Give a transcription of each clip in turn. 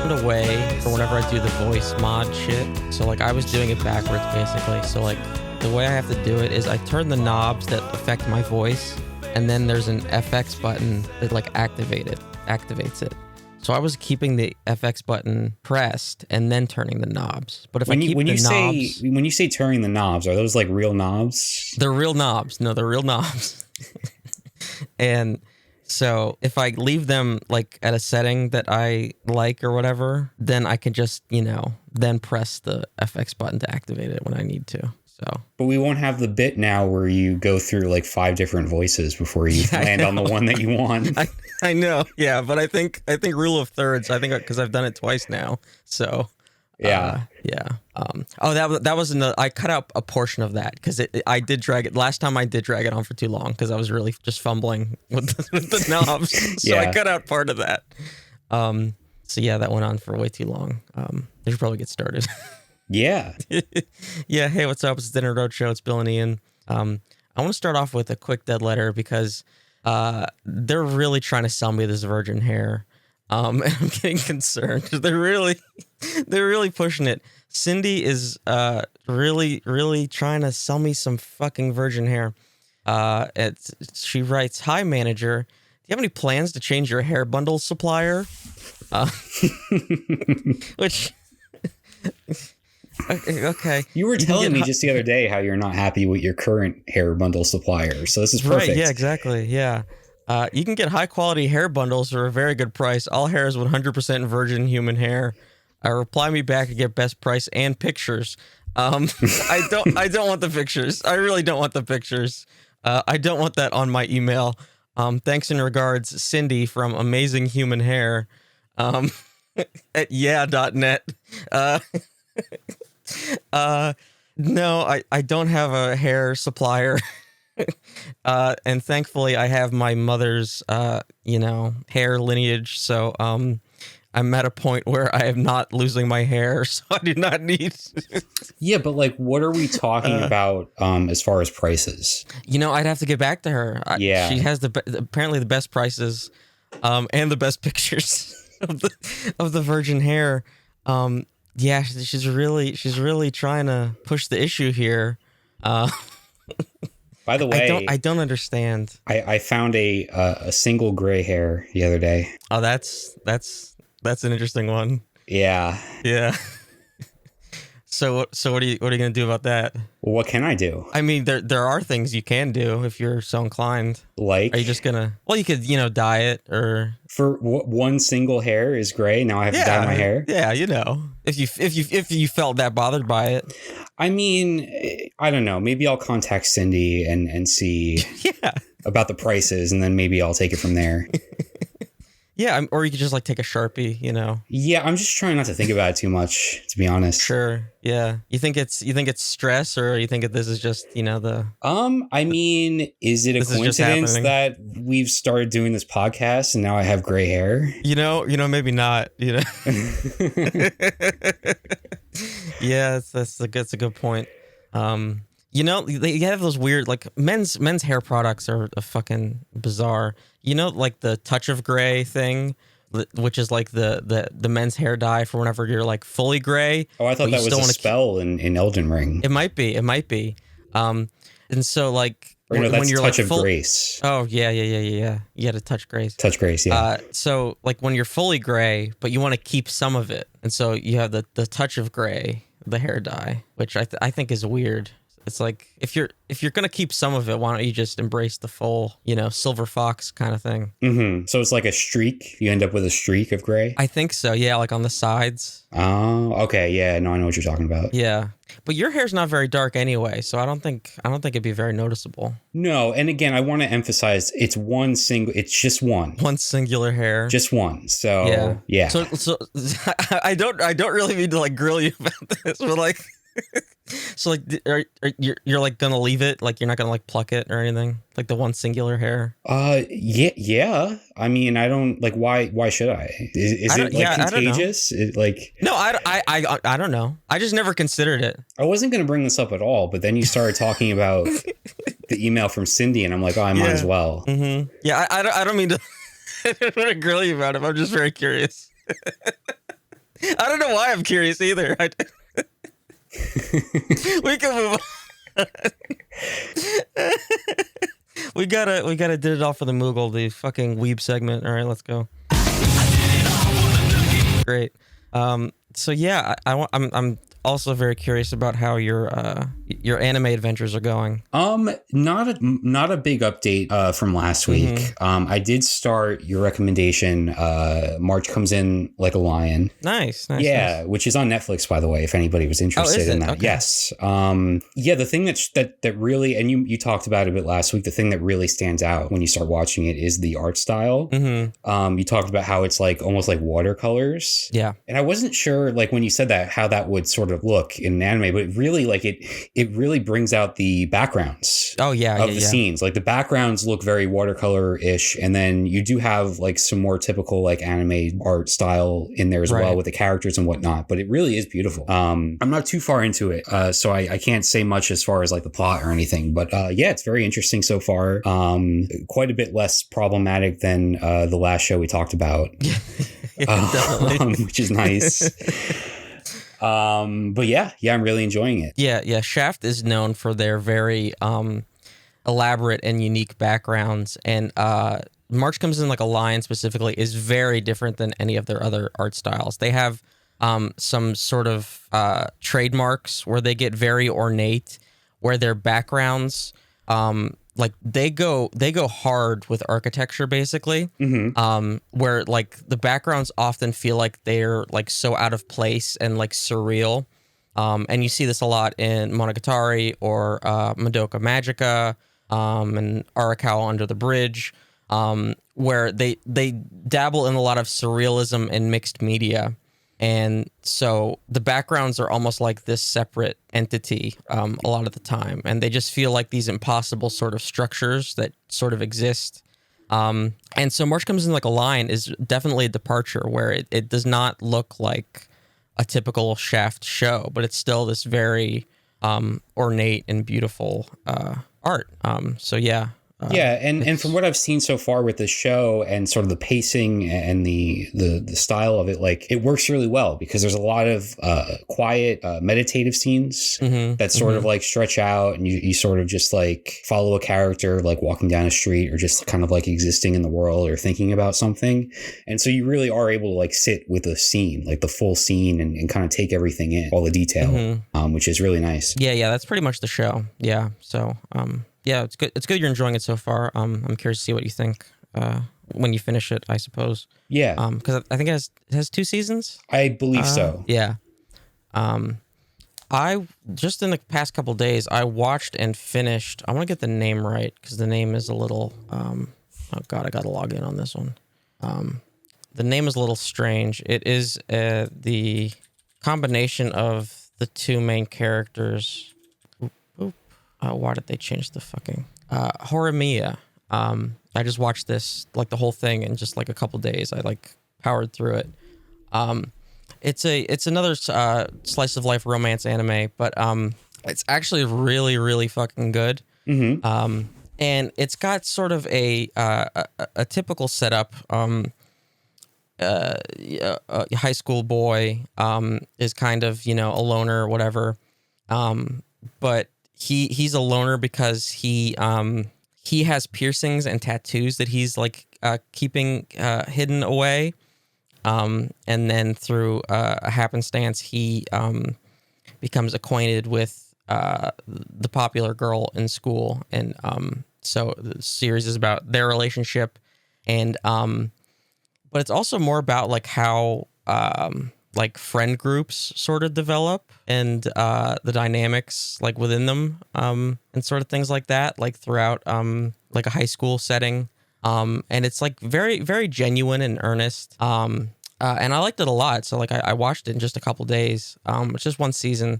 found a way for whenever I do the voice mod shit. So like I was doing it backwards basically. So like the way I have to do it is I turn the knobs that affect my voice, and then there's an FX button that like activates it. So I was keeping the FX button pressed and then turning the knobs. But if when you say turning the knobs, are those like real knobs? They're real knobs. No, they're real knobs. And so if I leave them like at a setting that I like or whatever, then I can just, then press the FX button to activate it when I need to. So. But we won't have the bit now where you go through like 5 different voices before you land on the one that you want. I know, yeah, but I think rule of thirds. I think because I've done it twice now. So yeah. That was I cut out a portion of that because I did drag it last time. I did drag it on for too long because I was really just fumbling with the knobs. So I cut out part of that. So yeah, that went on for way too long. They should probably get started. Yeah. Yeah. Hey, what's up? It's the DeadEndRoad show. It's Bill and Ian. I want to start off with a quick dead letter because they're really trying to sell me this virgin hair. And I'm getting concerned. They're really pushing it. Cindy is really trying to sell me some fucking virgin hair. She writes, "Hi, manager. Do you have any plans to change your hair bundle supplier?" Which... Okay. You were telling me just the other day how you're not happy with your current hair bundle supplier. So this is perfect. Right, yeah, exactly. Yeah. You can get high quality hair bundles for a very good price. All hair is 100% virgin human hair. Reply me back and get best price and pictures. I don't want the pictures. I really don't want the pictures. I don't want that on my email. Thanks and regards, Cindy from Amazing Human Hair at yeah.net. No, I don't have a hair supplier. And thankfully I have my mother's, hair lineage. So, I'm at a point where I am not losing my hair, so I do not need. Yeah, but like, what are we talking about as far as prices? I'd have to get back to her. Yeah, she has apparently the best prices, and the best pictures of the virgin hair. Yeah, she's really trying to push the issue here. By the way, I don't understand. I found a single gray hair the other day. Oh, that's an interesting one. Yeah. Yeah. So what are you gonna do about that? Well, what can I do? I mean, there are things you can do if you're so inclined. Like, are you just gonna? Well, you could dye it or. For one single hair is gray. Now I have to dye my hair. Yeah, if you felt that bothered by it. I mean, I don't know. Maybe I'll contact Cindy and see about the prices, and then maybe I'll take it from there. Yeah, or you could just like take a Sharpie, Yeah, I'm just trying not to think about it too much, to be honest. Sure. Yeah. You think it's stress, or you think this is just, the I mean, is it a coincidence that we've started doing this podcast and now I have gray hair? Maybe not, Yeah, that's a good point. They have those weird, like, men's hair products are fucking bizarre. Like the touch of gray thing, which is like the men's hair dye for whenever you're like fully gray. Oh, I thought that was a spell in Elden Ring. It might be. And so like that's when you're touch like of grace. Oh yeah. You got to touch grace. Touch grace, yeah. So like when you're fully gray, but you want to keep some of it, and so you have the touch of gray, the hair dye, which I think is weird. It's like if you're gonna keep some of it, why don't you just embrace the full, silver fox kind of thing? Mm-hmm. So it's like a streak. You end up with a streak of gray. I think so. Yeah, like on the sides. Oh, okay. Yeah, no, I know what you're talking about. Yeah, but your hair's not very dark anyway, so I don't think it'd be very noticeable. No, and again, I want to emphasize it's just one singular hair, just one. So yeah. So I don't really mean to like grill you about this, but like. So like, you're like gonna leave it? Like you're not gonna like pluck it or anything? Like the one singular hair? Yeah. I mean, I don't like. Why should I? Is it like contagious? No, I don't know. I just never considered it. I wasn't gonna bring this up at all, but then you started talking about the email from Cindy, and I'm like, oh, I might as well. Mm-hmm. Yeah, I don't mean to. I don't want to grill you about it. I'm just very curious. know why I'm curious either. We can move on. we gotta did it all for the Moogle, the fucking weeb segment. All right, let's go. Great. So yeah, I'm also very curious about how your anime adventures are going. Not a big update from last week. I did start your recommendation. March Comes In Like a Lion. Nice. Yeah, which is on Netflix, by the way, if anybody was interested in that. Okay. Yes. Yeah, the thing that really, and you talked about it a bit last week, the thing that really stands out when you start watching it is the art style. You talked about how it's like almost like watercolors. Yeah. And I wasn't sure, like, when you said that, how that would sort of look in an anime, but really, like, it really brings out the backgrounds of the scenes. Like, the backgrounds look very watercolor-ish, and then you do have like some more typical like anime art style in there as well with the characters and whatnot, but it really is beautiful. I'm not too far into it, so I can't say much as far as like the plot or anything, but yeah, it's very interesting so far. Quite a bit less problematic than the last show we talked about. Which is nice. But yeah, I'm really enjoying it. Yeah. Shaft is known for their very elaborate and unique backgrounds, and March Comes In Like a Lion specifically is very different than any of their other art styles. They have some sort of trademarks where they get very ornate, where their backgrounds like they go hard with architecture, basically. Where like the backgrounds often feel like they're like so out of place and like surreal. And you see this a lot in Monogatari or Madoka Magica and Arakawa Under the Bridge, where they dabble in a lot of surrealism and mixed media. And so the backgrounds are almost like this separate entity a lot of the time. And they just feel like these impossible sort of structures that sort of exist. And so March Comes In Like a Lion is definitely a departure where it does not look like a typical Shaft show, but it's still this very ornate and beautiful art. So yeah. Yeah, and from what I've seen so far with the show and sort of the pacing and the style of it, like, it works really well because there's a lot of quiet, meditative scenes that sort of like stretch out, and you sort of just like follow a character like walking down a street or just kind of like existing in the world or thinking about something. And so you really are able to like sit with a scene, like the full scene, and kind of take everything in, all the detail, which is really nice. Yeah, that's pretty much the show. Yeah, so yeah, it's good. It's good you're enjoying it so far. I'm curious to see what you think when you finish it, I suppose. Yeah. Because I think it has 2 seasons. I believe so. Yeah. I just in the past couple days I watched and finished. I want to get the name right because the name is a little. Oh God, I got to log in on this one. The name is a little strange. It is the combination of the 2 main characters. Why did they change the fucking Horimiya? I just watched this, like, the whole thing in just like a couple days. I like powered through it. It's another slice of life romance anime, but it's actually really, really fucking good. And it's got sort of a typical setup. A high school boy is kind of, a loner or whatever, but he's a loner because he has piercings and tattoos that he's like keeping hidden away, and then through a happenstance he becomes acquainted with the popular girl in school, and so the series is about their relationship, and but it's also more about like how like friend groups sort of develop and the dynamics like within them, and sort of things like that, like throughout like a high school setting, and it's like very, very genuine and earnest, and I liked it a lot. So like I watched it in just a couple days. It's just 1 season.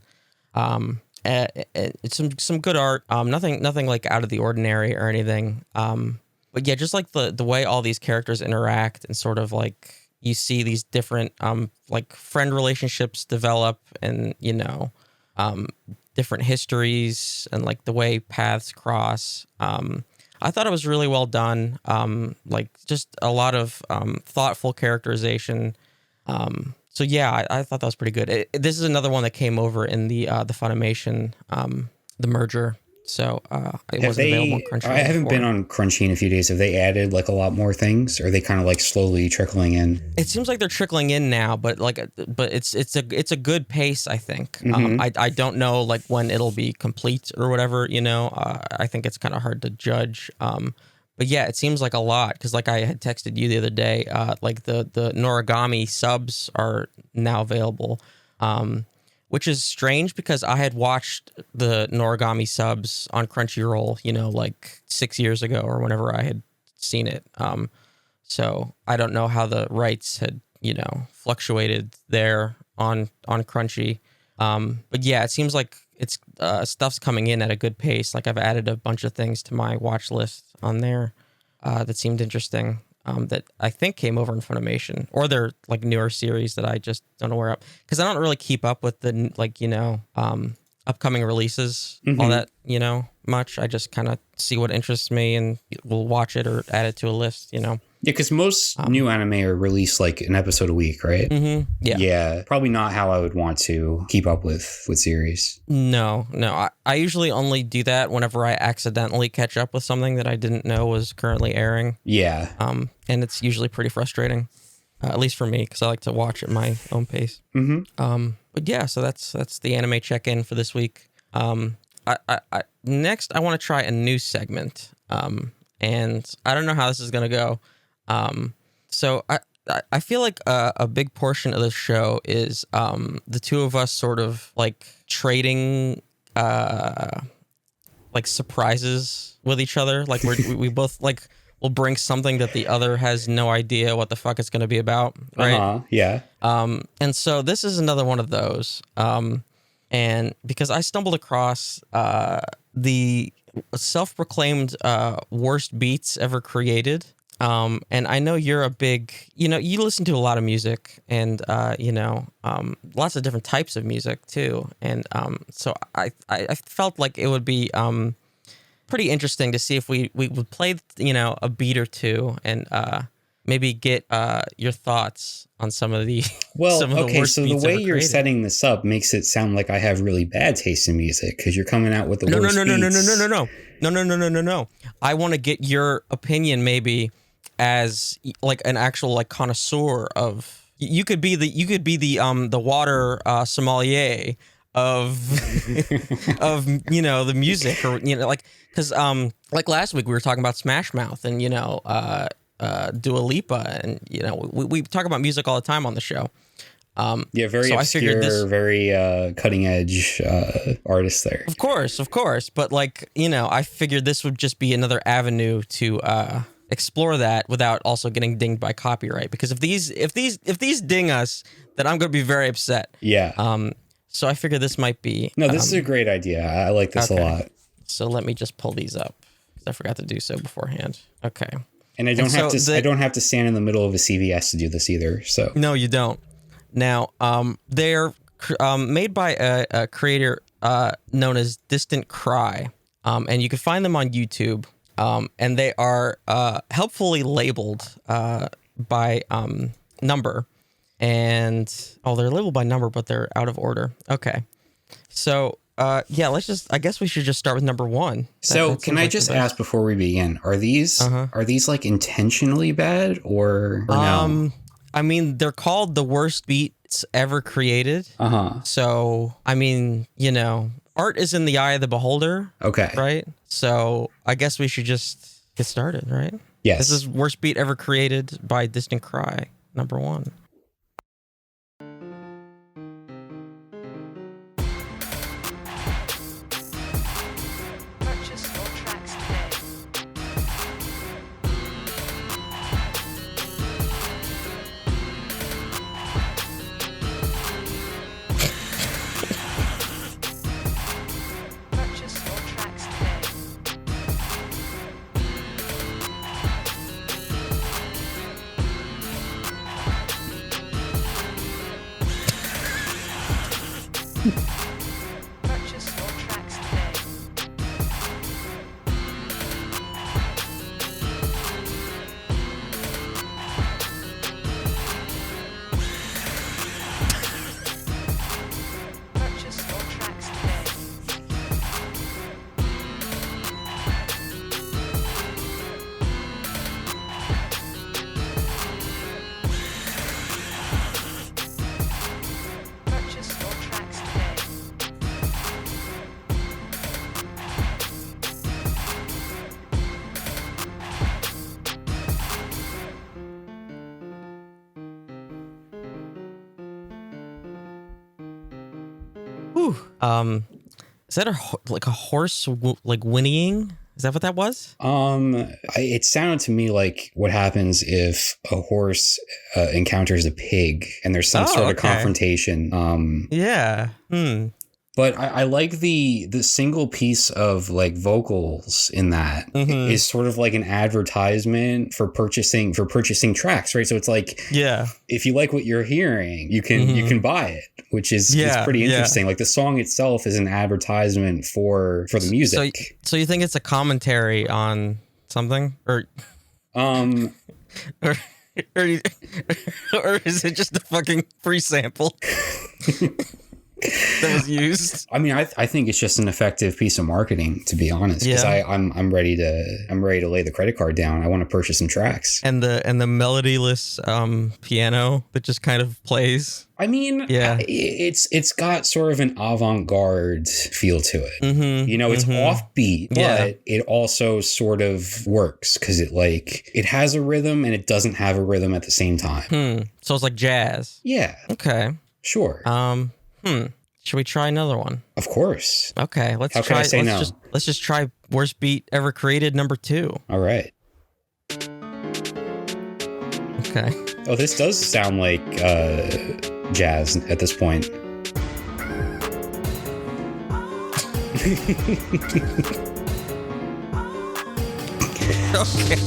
It's some good art, nothing like out of the ordinary or anything, but yeah, just like the way all these characters interact and sort of like you see these different like friend relationships develop, and different histories and like the way paths cross. I thought it was really well done. Like just a lot of thoughtful characterization, So yeah, I thought that was pretty good. This is another one that came over in the Funimation, the merger. So it wasn't available on Crunchyroll. I haven't been on Crunchy in a few days. Have they added like a lot more things? Or are they kind of like slowly trickling in? It seems like they're trickling in now, but it's a good pace, I think. Mm-hmm. I don't know like when it'll be complete or whatever. I think it's kind of hard to judge. But yeah, it seems like a lot because like I had texted you the other day, like the Noragami subs are now available, which is strange because I had watched the Noragami subs on Crunchyroll, like 6 years ago or whenever I had seen it. So I don't know how the rights had, fluctuated there on Crunchy. But yeah, it seems like it's stuff's coming in at a good pace. Like I've added a bunch of things to my watch list on there that seemed interesting, that I think came over in Funimation, or they're like newer series that I just don't know where up, because I don't really keep up with the upcoming releases all that much. I just kind of see what interests me and will watch it or add it to a list. Yeah, because most new anime are released like an episode a week, right? Mm-hmm. Yeah, probably not how I would want to keep up with series. No. I usually only do that whenever I accidentally catch up with something that I didn't know was currently airing. Yeah. And it's usually pretty frustrating, at least for me, because I like to watch at my own pace. Mm-hmm. But yeah, so that's the anime check-in for this week. Next, I want to try a new segment, and I don't know how this is gonna go. So I feel like a big portion of the show is the two of us sort of like trading like surprises with each other. Like we both like will bring something that the other has no idea what the fuck it's going to be about, right? Yeah. And so this is another one of those. And because I stumbled across the self-proclaimed worst beats ever created. And I know you're a big, you listen to a lot of music and, lots of different types of music too. And so I felt like it would be pretty interesting to see if we would play, a beat or two and maybe get your thoughts on some of the some of the worst so the beats way ever you're created. setting this up makes it sound like I have really bad taste in music because you're coming out with the worst beats. No. I want to get your opinion maybe as like an actual like connoisseur of you could be the water sommelier of the music, or like because like last week we were talking about Smash Mouth and Dua Lipa, and we talk about music all the time on the show. Very so obscure, very cutting edge artists there. Of course, but like I figured this would just be another avenue to explore that without also getting dinged by copyright, because if these ding us, then I'm going to be very upset. Yeah. So I figure this might be this is a great idea. I like this a lot. So let me just pull these up, because I forgot to do so beforehand. Okay. And I don't have to stand in the middle of a CVS to do this either. So no, you don't. Now, they're made by a creator known as Distant Cry, and you can find them on YouTube. And they are helpfully labeled by number, and they're labeled by number, but they're out of order. Okay, so I guess we should just start with number one. So can I just ask before we begin, are these like intentionally bad or no? I mean, they're called the worst beats ever created. So I mean, art is in the eye of the beholder. Okay. Right? So I guess we should just get started, right? Yes. This is worst beat ever created by Distant Cry, number one. Purchase your tracks today. Purchase your tracks today. Purchase your tracks today. Whew. Is that like a horse like whinnying? Is that what that was? It sounded to me like what happens if a horse encounters a pig and there's some sort of confrontation. Yeah. But I like the single piece of like vocals in that is sort of like an advertisement for purchasing tracks, right? So it's like, yeah, if you like what you're hearing, you can buy it, which is pretty interesting. Like the song itself is an advertisement for the music. So you think it's a commentary on something, or or is it just a fucking free sample that was used? I mean, I think it's just an effective piece of marketing, to be honest. Because I'm ready to lay the credit card down. I want to purchase some tracks. And the melodyless piano that just kind of plays. I mean, it's got sort of an avant-garde feel to it. It's offbeat, but it also sort of works because it has a rhythm and it doesn't have a rhythm at the same time. So it's like jazz. Yeah. Okay. Sure. Should we try another one? Of course. Okay, let's How try. Can I say let's no? Let's just try worst beat ever created, number 2. All right. Okay. Oh, this does sound like jazz at this point. Okay.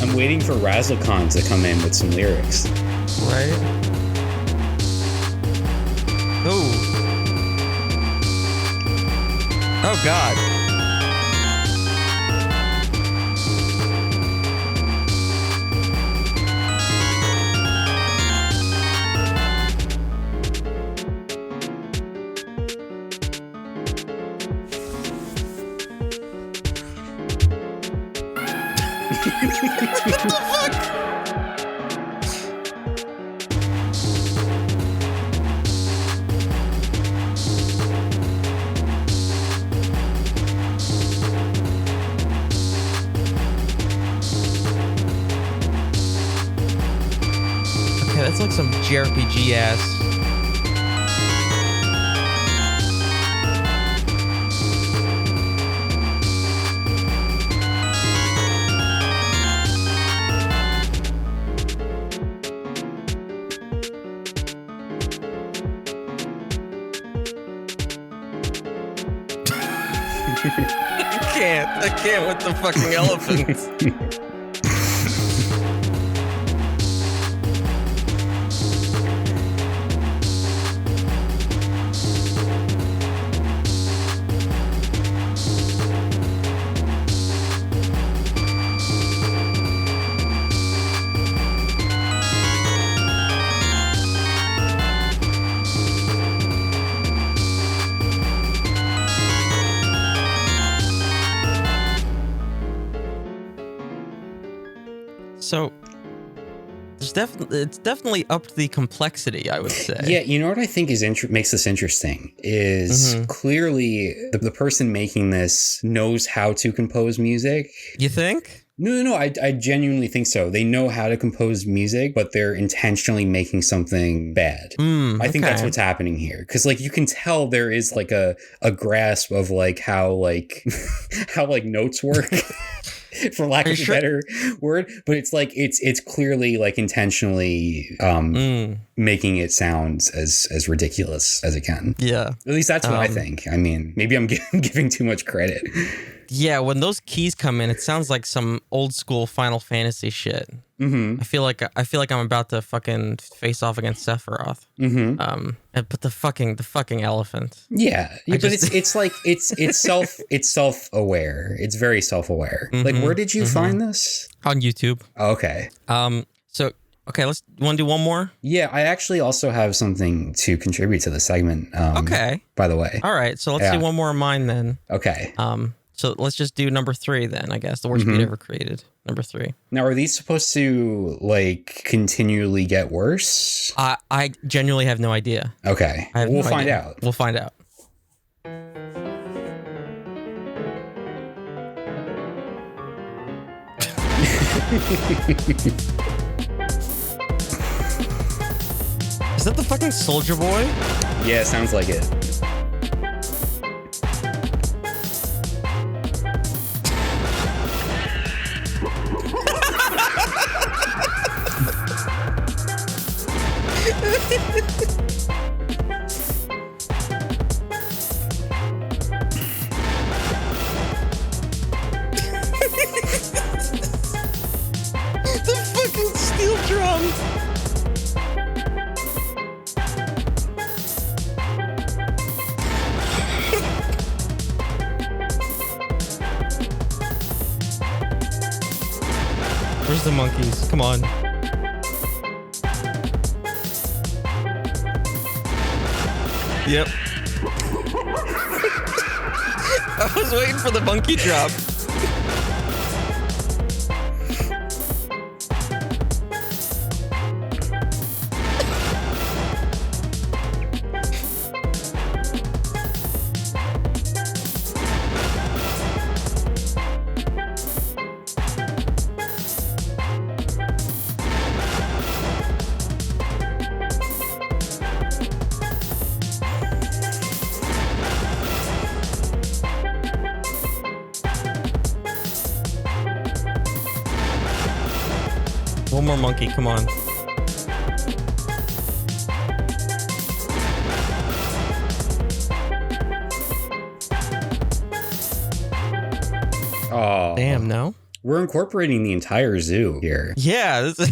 I'm waiting for Razzlecons to come in with some lyrics. Right? Ooh. Oh, God. What the fuck? Okay, that's like some JRPG ass. I can't with the fucking elephants. So it's definitely upped the complexity, I would say. Yeah, you know what I think makes this interesting is clearly the person making this knows how to compose music. You think? No, I genuinely think so. They know how to compose music, but they're intentionally making something bad. I think that's what's happening here. Because like you can tell there is like a grasp of like how notes work. For lack of a better word, but it's like it's clearly like intentionally making it sound as ridiculous as it can. Yeah, at least that's what I think. I mean, maybe I'm giving too much credit. Yeah, when those keys come in, it sounds like some old school Final Fantasy shit. I feel like I'm about to fucking face off against Sephiroth. But the fucking elephant. Yeah, but it's self-aware. It's very self-aware. Like, where did you find this? On YouTube. Okay. So okay, want to do one more? Yeah, I actually also have something to contribute to the segment. Okay. By the way. All right, so let's do one more of mine then. Okay. So let's just do number 3 then, I guess. The worst beat ever created. Number 3. Now, are these supposed to like continually get worse? I genuinely have no idea. Okay. We'll find out. We'll find out. that the fucking Soldier Boy? Yeah, sounds like it. The fucking steel drum. Where's the monkeys? Come on. Yep. I was waiting for the monkey drop. One more monkey, come on. Oh, Damn, no? we're incorporating the entire zoo here. Yeah, this is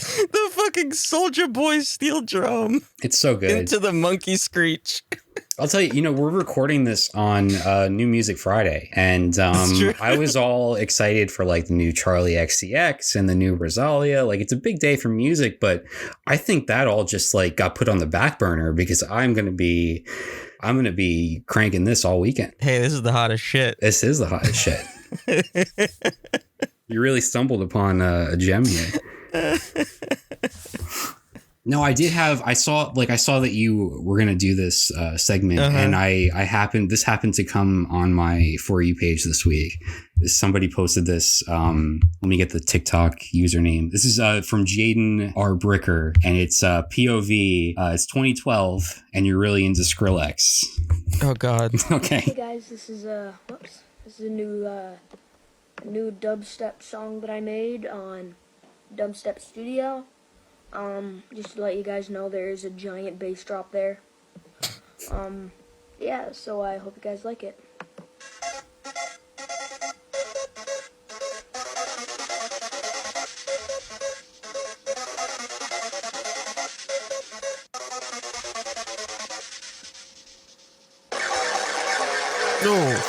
the fucking Soldier Boy steel drum It's so good. into the monkey screech. I'll tell you, we're recording this on New Music Friday, and true. I was all excited for like the new Charlie XCX and the new Rosalia. Like, it's a big day for music, but I think that all just like got put on the back burner because I'm gonna be cranking this all weekend. Hey, this is the hottest shit. This is the hottest shit. You really stumbled upon a gem here. No, I saw that you were going to do this segment, and this happened to come on my For You page this week. Somebody posted this. Let me get the TikTok username. This is from Jaden R. Bricker, and it's POV. It's 2012, and you're really into Skrillex. Oh, God. Okay. Hey guys, this is a new dubstep song that I made on Dubstep Studio. Just to let you guys know, there is a giant bass drop there. Yeah, so I hope you guys like it. No.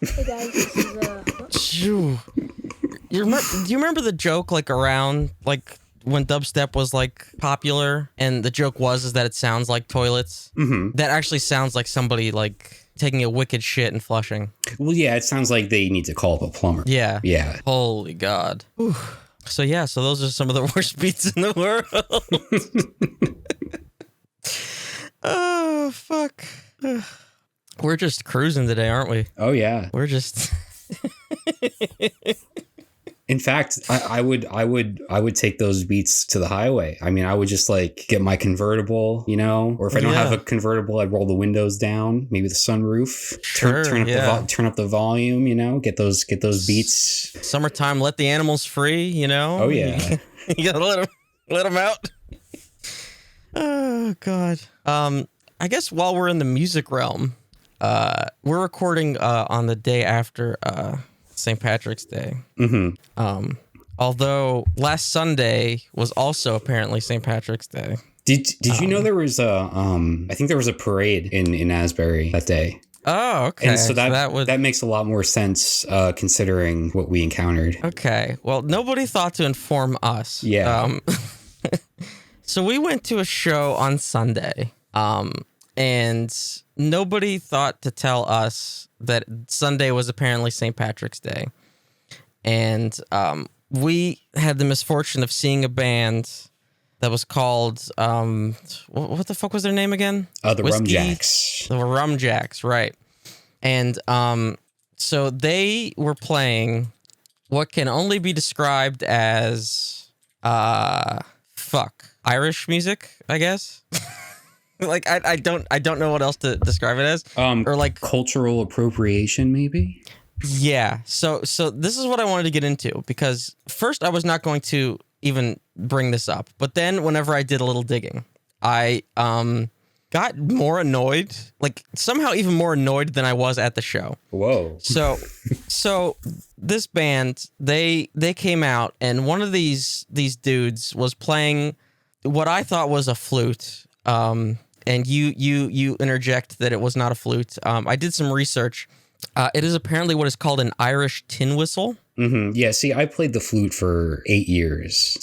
Hey guys, this is Phew. Do you remember the joke like around like when dubstep was like popular, and the joke was that it sounds like toilets? Mm-hmm. That actually sounds like somebody like taking a wicked shit and flushing. Well, yeah, it sounds like they need to call up a plumber. Yeah. Yeah. Holy God. Whew. So yeah, so those are some of the worst beats in the world. Oh fuck. We're just cruising today, aren't we? Oh yeah. We're just In fact, I would take those beats to the highway. I mean, I would just like get my convertible, or if I don't have a convertible, I'd roll the windows down, maybe the sunroof, turn up the volume, get those beats. Summertime, let the animals free, Oh yeah. You gotta let them out. Oh God. I guess while we're in the music realm, we're recording on the day after St. Patrick's Day. Mm-hmm. Although last Sunday was also apparently St. Patrick's Day. Did you know there was I think there was a parade in Asbury that day. Oh, okay. And so that makes a lot more sense considering what we encountered. Okay. Well, nobody thought to inform us. Yeah. So we went to a show on Sunday, and nobody thought to tell us that Sunday was apparently St. Patrick's Day. And we had the misfortune of seeing a band that was called, what the fuck was their name again? The Rum Jacks. The Rum Jacks, right. And so they were playing what can only be described as Irish music, I guess. Like I don't know what else to describe it as. Or like cultural appropriation, maybe. Yeah. So this is what I wanted to get into, because first I was not going to even bring this up, but then whenever I did a little digging, I got more annoyed, like somehow even more annoyed than I was at the show. Whoa. So this band, they came out, and one of these dudes was playing what I thought was a flute. And you interject that it was not a flute. I did some research. It is apparently what is called an Irish tin whistle. Mm-hmm. Yeah. See, I played the flute for 8 years,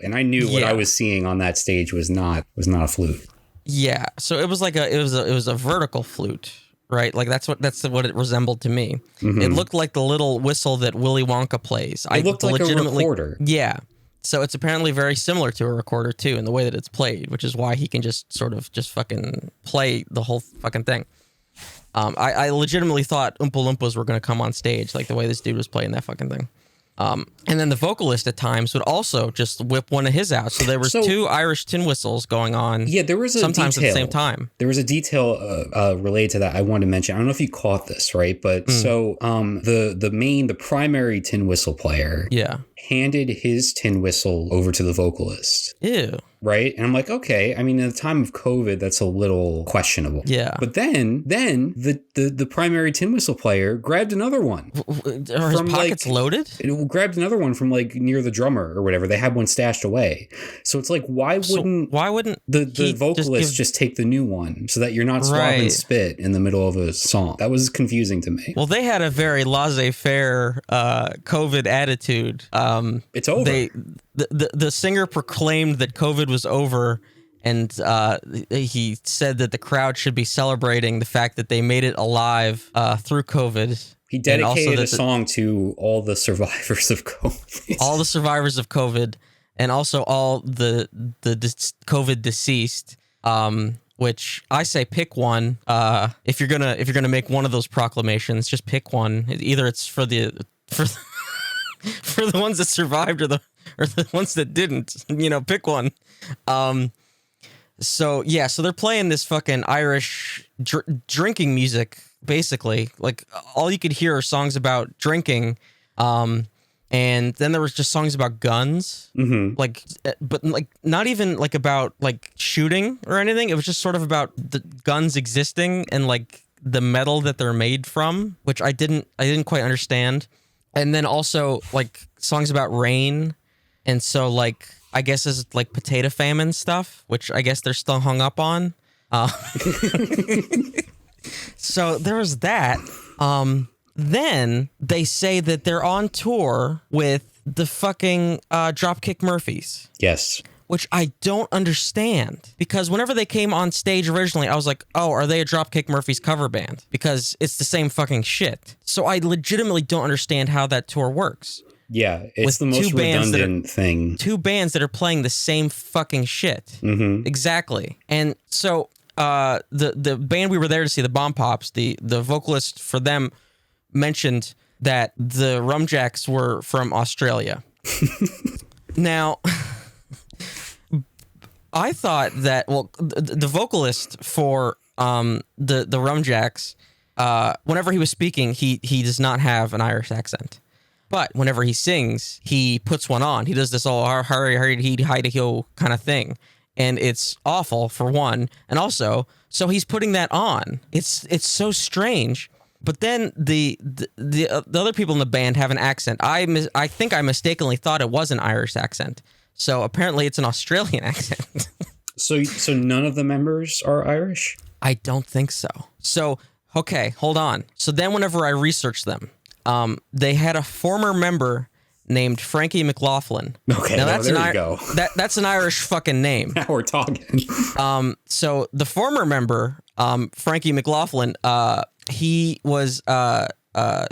and I knew what I was seeing on that stage was not a flute. Yeah. So it was like it was a vertical flute, right? Like that's what it resembled to me. Mm-hmm. It looked like the little whistle that Willy Wonka plays. It looked like a recorder. Yeah. So it's apparently very similar to a recorder too, in the way that it's played, which is why he can just fucking play the whole fucking thing. I legitimately thought Oompa Loompas were going to come on stage, like the way this dude was playing that fucking thing. And then the vocalist at times would also just whip one of his out. So there was two Irish tin whistles going on. Yeah, there was sometimes detail. At the same time. There was a detail related to that I wanted to mention. I don't know if you caught this, right? But the primary tin whistle player handed his tin whistle over to the vocalist. Ew. Right? And I'm like, okay, I mean, in the time of COVID, that's a little questionable. Yeah. But then the primary tin whistle player grabbed another one. Are his pockets loaded? It grabbed another one from like near the drummer or whatever. They had one stashed away. So it's like, why wouldn't the vocalist just take the new one so that you're not swabbing spit in the middle of a song? That was confusing to me. Well, they had a very laissez-faire COVID attitude. It's over. The singer proclaimed that COVID was over, and he said that the crowd should be celebrating the fact that they made it alive through COVID. He dedicated a song to all the survivors of COVID. All the survivors of COVID, and also all the COVID deceased. Which I say, pick one. If you're gonna make one of those proclamations, just pick one. Either it's for the ones that survived or the ones that didn't, pick one. So they're playing this fucking Irish drinking music, basically. Like all you could hear are songs about drinking. And then there was just songs about guns, like, but like not even like about like shooting or anything. It was just sort of about the guns existing and like the metal that they're made from, which I didn't quite understand. And then also like songs about rain. And so like, I guess is like potato famine stuff, which I guess they're still hung up on. So there was that. Then they say that they're on tour with the fucking Dropkick Murphys. Yes. Which I don't understand, because whenever they came on stage originally, I was like, oh, are they a Dropkick Murphys cover band? Because it's the same fucking shit. So I legitimately don't understand how that tour works. Yeah, it's the most redundant thing. Two bands that are playing the same fucking shit. Mm-hmm. Exactly. And so the band we were there to see, the Bomb Pops, the vocalist for them mentioned that the Rumjacks were from Australia. Now, I thought that, well, the vocalist for the Rumjacks, whenever he was speaking, he does not have an Irish accent. But whenever he sings, he puts one on. He does this all hurry, hide ho kind of thing. And it's awful, for one. And also, so he's putting that on. It's so strange. But then the other people in the band have an accent. I think I mistakenly thought it was an Irish accent. So apparently it's an Australian accent. So none of the members are Irish? I don't think so. So, okay, hold on. So then whenever I researched them, they had a former member named Frankie Mclaughlin. Okay, now there you go. That's an Irish fucking name. Now we're talking. So the former member, Frankie Mclaughlin, he was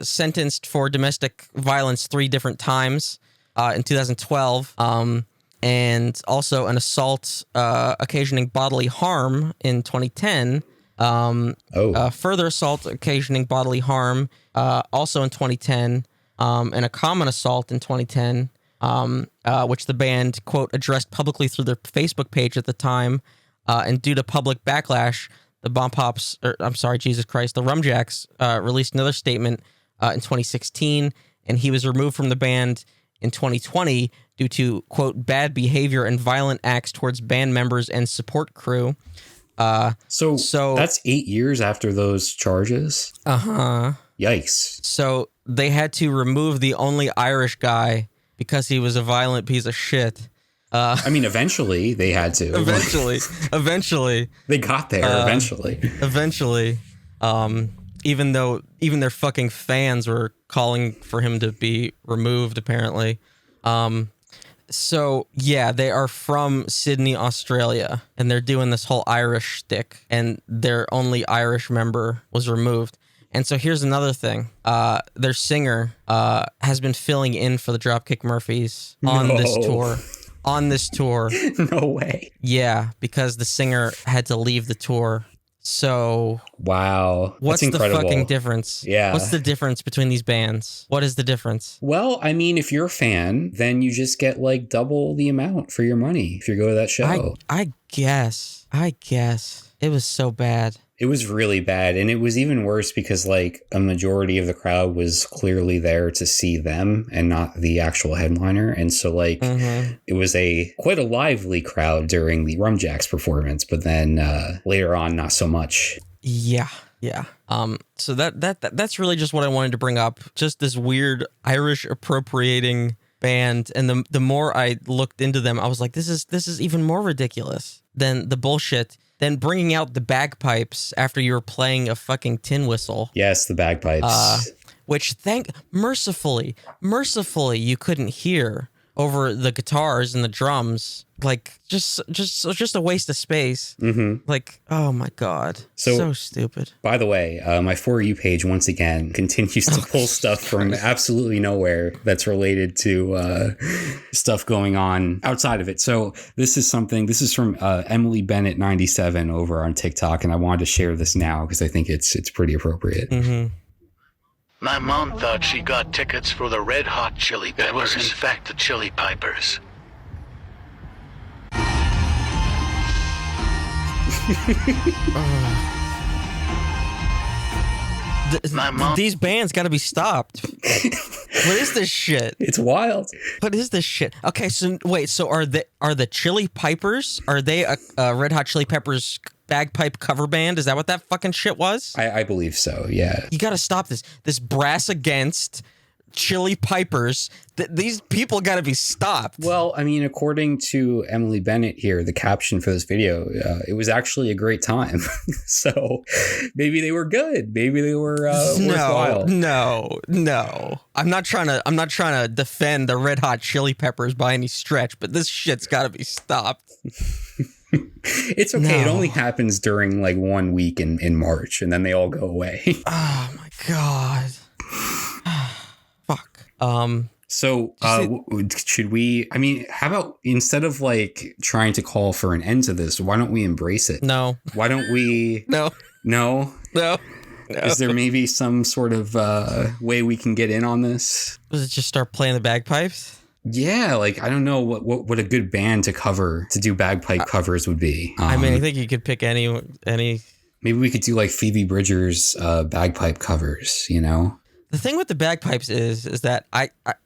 sentenced for domestic violence 3 different times in 2012, and also an assault occasioning bodily harm in 2010. Further assault occasioning bodily harm also in 2010. and a common assault in 2010, which the band, quote, addressed publicly through their Facebook page at the time. And due to public backlash, the the Rumjacks released another statement in 2016, and he was removed from the band in 2020 due to, quote, bad behavior and violent acts towards band members and support crew. So that's 8 years after those charges? Uh-huh. Yikes. So they had to remove the only Irish guy because he was a violent piece of shit. I mean, eventually they had to. Eventually. They got there eventually. Even though even their fucking fans were calling for him to be removed, apparently. So, yeah, they are from Sydney, Australia, and they're doing this whole Irish shtick, and their only Irish member was removed. And so here's another thing. Their singer has been filling in for the Dropkick Murphys on this tour. No way. Yeah, because the singer had to leave the tour. So wow, what's the fucking difference? Yeah, what's the difference between these bands? What is the difference? Well, I mean, if you're a fan, then you just get like double the amount for your money if you go to that show. I guess it was so bad. It was really bad, and it was even worse because like a majority of the crowd was clearly there to see them and not the actual headliner, and so like it was quite a lively crowd during the Rumjacks performance, but then later on not so much. Yeah. So that's really just what I wanted to bring up. Just this weird Irish appropriating band, and the more I looked into them, I was like, this is even more ridiculous than the bullshit. Then bringing out the bagpipes after you were playing a fucking tin whistle. Yes, the bagpipes. Which mercifully you couldn't hear over the guitars and the drums. Like just a waste of space. Mm-hmm. Like, oh my God. So stupid. By the way, my For You page once again continues to pull stuff from absolutely nowhere that's related to stuff going on outside of it. So this is from Emily Bennett 97 over on TikTok, and I wanted to share this now because I think it's pretty appropriate. Mm-hmm. My mom thought she got tickets for the Red Hot Chili Peppers. It was in fact the Chili Pipers. These bands got to be stopped. What is this shit? It's wild. What is this shit? Okay, so wait. So are the Chili Pipers? Are they a Red Hot Chili Peppers bagpipe cover band? Is that what that fucking shit was? I believe so. Yeah. You got to stop this. This brass against Chili Pipers. These people got to be stopped. Well, I mean, according to Emily Bennett here, the caption for this video, it was actually a great time. So maybe they were good. Maybe they were worthwhile. No. I'm not trying to defend the Red Hot Chili Peppers by any stretch, but this shit's got to be stopped. It's okay. No. It only happens during like 1 week in March, and then they all go away. Oh my God. Fuck. So should we, I mean, how about instead of like trying to call for an end to this, why don't we embrace it? No. Why don't we? No. Is there maybe some sort of way we can get in on this? Was it just start playing the bagpipes? Yeah, like I don't know what a good band to do bagpipe covers would be. I mean, I think you could pick any. Maybe we could do like Phoebe Bridgers bagpipe covers, you know? The thing with the bagpipes is that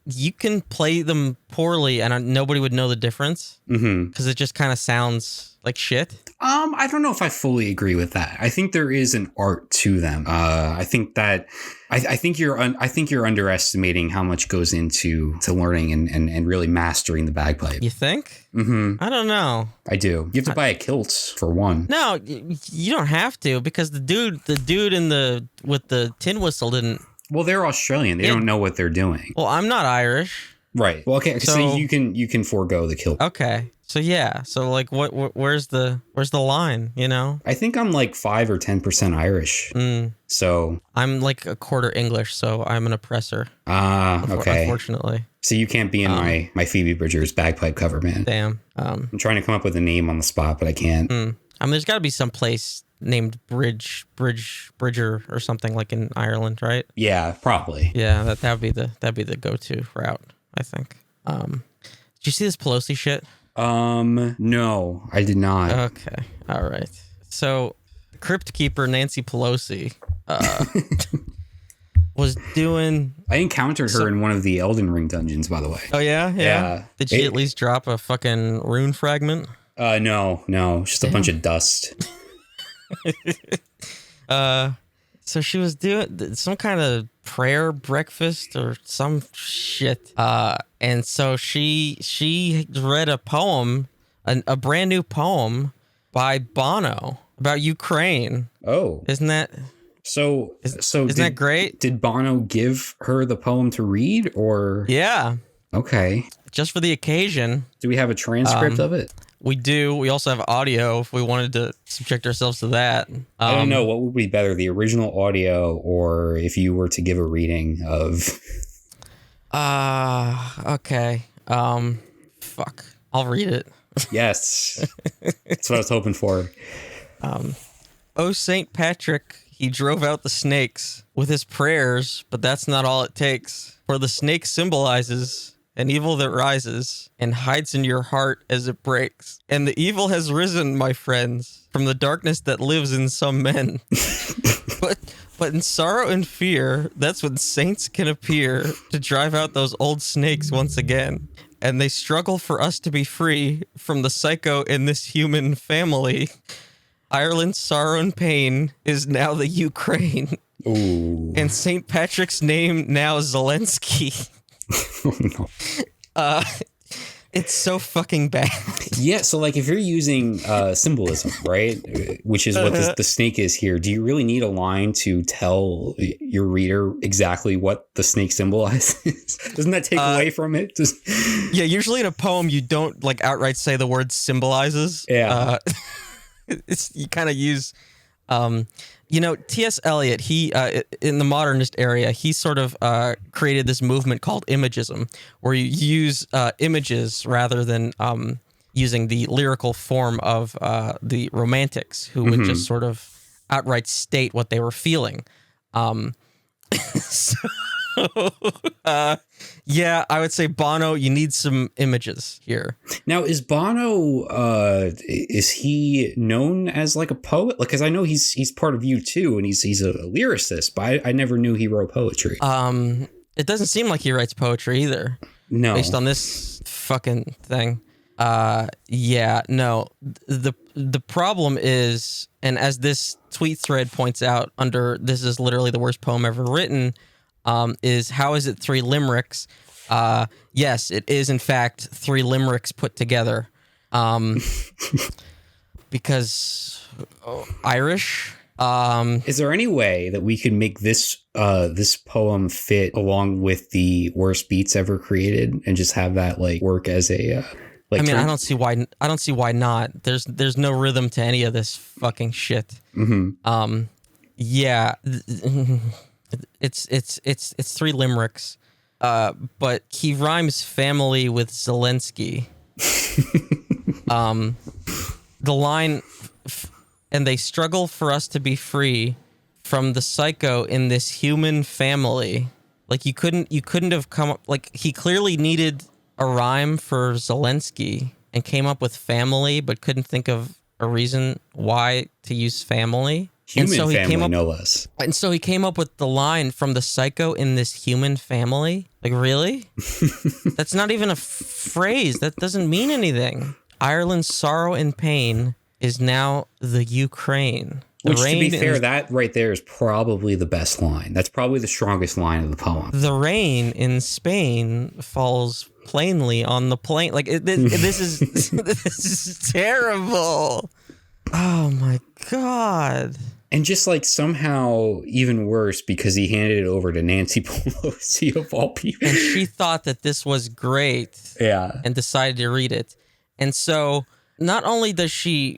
you can play them poorly and nobody would know the difference because it just kind of sounds like shit. I don't know if I fully agree with that. I think there is an art to them. I think you're underestimating how much goes into learning and really mastering the bagpipe. You think? Mm-hmm. I don't know. I do. You have to buy a kilt for one. No, you don't have to because the dude with the tin whistle didn't. Well, they're Australian. They don't know what they're doing. Well, I'm not Irish. Right. Well, okay. So you can forego the kilt. Okay. So yeah. So like, where's the line? You know? I think I'm like 5 or 10% Irish. So I'm like a quarter English. So I'm an oppressor. Okay. Unfortunately. So you can't be in my Phoebe Bridgers bagpipe cover band. Damn. I'm trying to come up with a name on the spot, but I can't. I mean, there's got to be some place named Bridger or something like in Ireland, right? Yeah, probably. Yeah, that'd be the go-to route, I think. Did you see this Pelosi shit? No, I did not. Okay, all right. So, Crypt Keeper Nancy Pelosi was doing. I encountered her in one of the Elden Ring dungeons, by the way. Oh yeah. Did she at least drop a fucking rune fragment? No, just a bunch of dust. So she was doing some kind of prayer breakfast or some shit. And so she read a poem, a brand new poem by Bono about Ukraine. Oh, isn't that that great? Did Bono give her the poem to read, or? Yeah. Okay. Just for the occasion. Do we have a transcript of it? We do. We also have audio if we wanted to subject ourselves to that. I don't know. What would be better, the original audio or if you were to give a reading of... Okay. Fuck. I'll read it. Yes. That's what I was hoping for. Oh, St. Patrick, he drove out the snakes with his prayers, but that's not all it takes. For the snake symbolizes... an evil that rises and hides in your heart as it breaks. And the evil has risen, my friends, from the darkness that lives in some men. But in sorrow and fear, that's when saints can appear to drive out those old snakes once again. And they struggle for us to be free from the psycho in this human family. Ireland's sorrow and pain is now the Ukraine. Ooh. And St. Patrick's name now Zelensky. Oh, no. It's so fucking bad. Yeah, so like if you're using symbolism, right, which is what the snake is here, do you really need a line to tell your reader exactly what the snake symbolizes? Doesn't that take away from it? Yeah, usually in a poem you don't like outright say the word symbolizes. Yeah. You kind of use... T.S. Eliot, he, in the modernist area, he sort of created this movement called imagism, where you use images rather than using the lyrical form of the romantics, who would just sort of outright state what they were feeling. Yeah, I would say Bono, you need some images here. Now, is Bono, is he known as like a poet? Like, because I know he's part of U2 and he's a lyricist, but I never knew he wrote poetry. It doesn't seem like he writes poetry either. No. Based on this fucking thing. Yeah, no. The problem is, and as this tweet thread points out under this is literally the worst poem ever written, is how is it 3 limericks? Yes, it is in fact 3 limericks put together. Because Irish. Is there any way that we could make this poem fit along with the worst beats ever created and just have that like work as a like? I mean, I don't see why not. There's no rhythm to any of this fucking shit. Mm-hmm. Yeah. It's 3 limericks, but he rhymes family with Zelensky. The line, and they struggle for us to be free from the psycho in this human family. Like you couldn't have come up, like he clearly needed a rhyme for Zelensky and came up with family, but couldn't think of a reason why to use family. Human family, no less. And so he came up with the line from the psycho in this human family. Like, really? That's not even a phrase. That doesn't mean anything. Ireland's sorrow and pain is now the Ukraine. Which, to be fair, that right there is probably the best line. That's probably the strongest line of the poem. The rain in Spain falls plainly on the plain. Like, this is terrible. Oh, my God. And just like somehow even worse because he handed it over to Nancy Pelosi of all people. And she thought that this was great. Yeah. And decided to read it. And so not only does she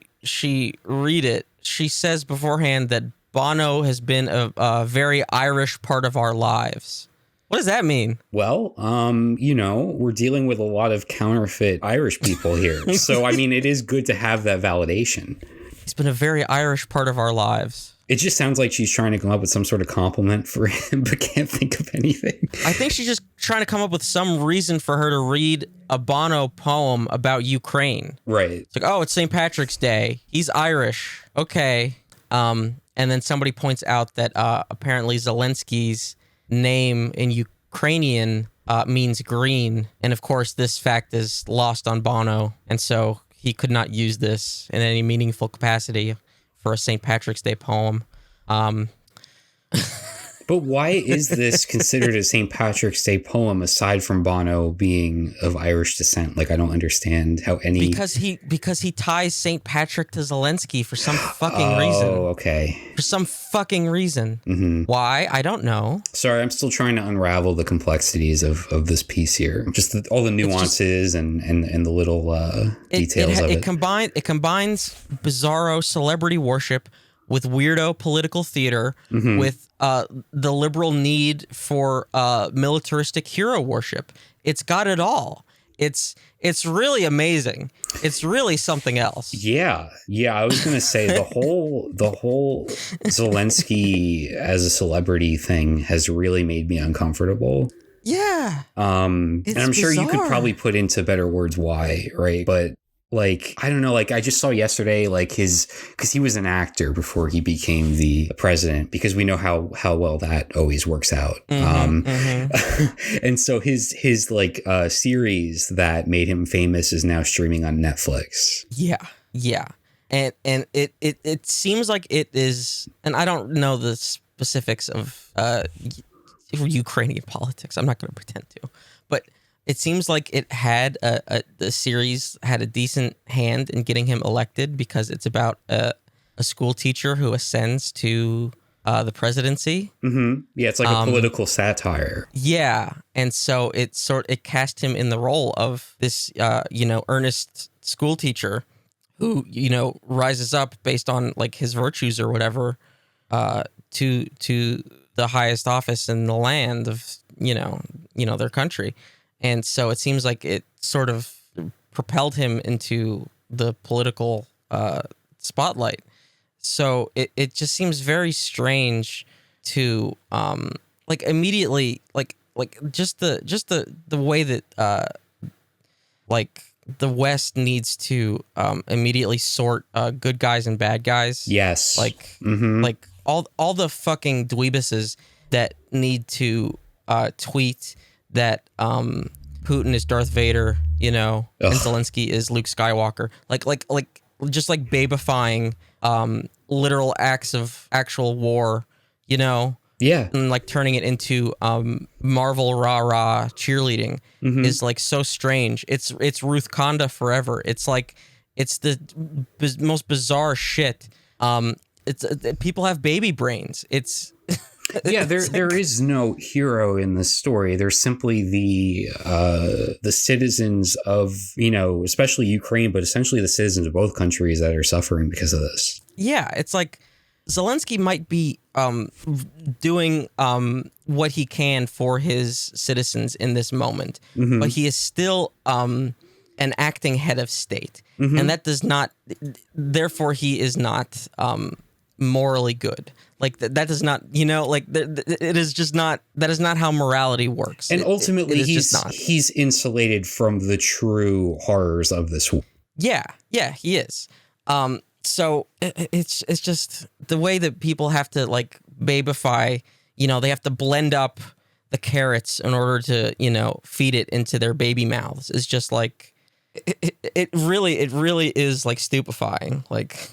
read it, she says beforehand that Bono has been a very Irish part of our lives. What does that mean? Well, we're dealing with a lot of counterfeit Irish people here. So, I mean, it is good to have that validation. He's been a very Irish part of our lives. It just sounds like she's trying to come up with some sort of compliment for him, but can't think of anything. I think she's just trying to come up with some reason for her to read a Bono poem about Ukraine. Right. It's like, oh, it's St. Patrick's Day. He's Irish. Okay. And then somebody points out that apparently Zelensky's name in Ukrainian means green. And of course, this fact is lost on Bono. And so he could not use this in any meaningful capacity for a St. Patrick's Day poem. But why is this considered a St. Patrick's Day poem aside from Bono being of Irish descent? Like, I don't understand how any... Because he ties St. Patrick to Zelensky for some fucking reason. Oh, okay. For some fucking reason. Mm-hmm. Why? I don't know. Sorry, I'm still trying to unravel the complexities of this piece here. Just all the nuances and the little details of it. It combines bizarro celebrity worship with weirdo political theater, with the liberal need for militaristic hero worship. It's got it all. It's really amazing. It's really something else. Yeah. I was gonna say the whole Zelensky as a celebrity thing has really made me uncomfortable. Yeah. And I'm sure you could probably put into better words why, right? But like, I don't know, like I just saw yesterday, like because he was an actor before he became the president, because we know how well that always works out. And so his like series that made him famous is now streaming on Netflix. Yeah. And it seems like it is, and I don't know the specifics of Ukrainian politics. I'm not going to pretend to, but it seems like it had the series had a decent hand in getting him elected, because it's about a school teacher who ascends to the presidency. Mm-hmm. Yeah, it's like a political satire. Yeah, and so it cast him in the role of this earnest school teacher who rises up based on like his virtues or whatever to the highest office in the land of their country. And so it seems like it sort of propelled him into the political spotlight. So it just seems very strange to immediately just the way that like the West needs to immediately sort good guys and bad guys. Yes. Like all the fucking dweebuses that need to tweet that Putin is Darth Vader, and Zelensky is Luke Skywalker. Like just like babifying literal acts of actual war, Yeah. And like turning it into Marvel rah-rah cheerleading is like so strange. It's Ruth Conda forever. It's like it's the most bizarre shit. People have baby brains. It's yeah, there is no hero in this story. There's simply the citizens of, especially Ukraine, but essentially the citizens of both countries that are suffering because of this. Yeah, it's like Zelensky might be doing what he can for his citizens in this moment, but he is still an acting head of state, and that does not. Therefore, he is not morally good. Like that does not, it is just not. That is not how morality works. And ultimately, he's insulated from the true horrors of this war. Yeah, he is. So it's just the way that people have to like babify. They have to blend up the carrots in order to feed it into their baby mouths. It's just like it really is like stupefying. Like.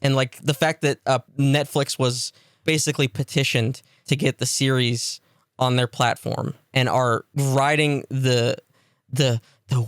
And like the fact that Netflix was basically petitioned to get the series on their platform and are riding the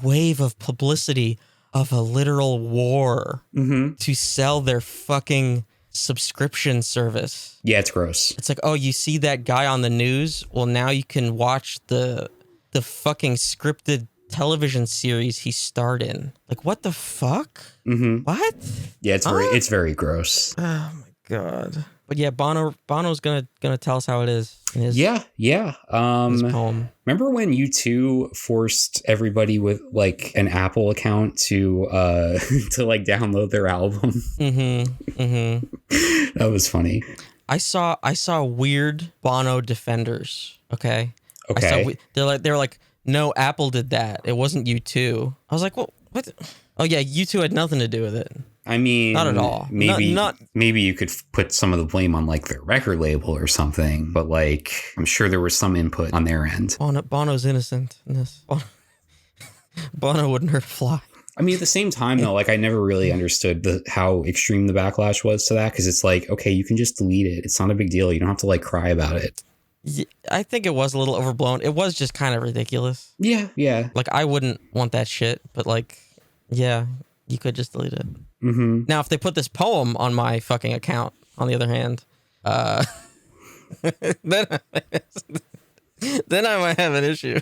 wave of publicity of a literal war to sell their fucking subscription service. Yeah, it's gross. It's like, oh, you see that guy on the news? Well, now you can watch the fucking scripted television series he starred in. Like, what the fuck? What? Yeah, it's very gross. Oh my god. But yeah, Bono's gonna tell us how it is in his yeah. his poem. Remember when U2 forced everybody with like an Apple account to to like download their album? That was funny. I saw weird Bono defenders. Okay. Okay. They were like, no, Apple did that. It wasn't U2. I was like, well, what? Oh yeah, U2 had nothing to do with it. I mean, not at all. Maybe you could put some of the blame on like their record label or something, but like I'm sure there was some input on their end. Bono's innocent in this. Bono wouldn't hurt a fly. I mean, at the same time, though, like I never really understood how extreme the backlash was to that, because it's like, okay, you can just delete it. It's not a big deal. You don't have to like cry about it. Yeah, I think it was a little overblown. It was just kind of ridiculous. Yeah. Like I wouldn't want that shit, but like, yeah, you could just delete it. Mm-hmm. Now, if they put this poem on my fucking account, on the other hand, then I might have an issue.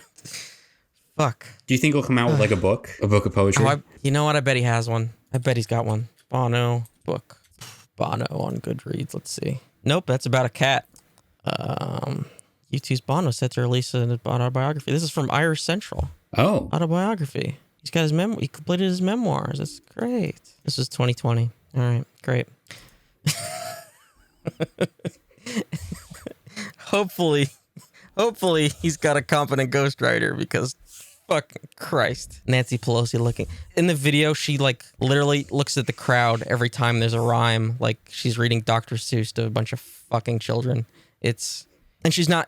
Fuck. Do you think he'll come out with like a book of poetry? You know what? I bet he has one. I bet he's got one. Bono book. Bono on Goodreads. Let's see. Nope, that's about a cat. U2's Bono set to release an autobiography. This is from Irish Central. Oh. Autobiography. He's got his He completed his memoirs. That's great. This is 2020. All right, great. Hopefully he's got a competent ghostwriter, because fucking Christ. Nancy Pelosi looking. In the video, she like literally looks at the crowd every time there's a rhyme, like she's reading Dr. Seuss to a bunch of fucking children. And she's not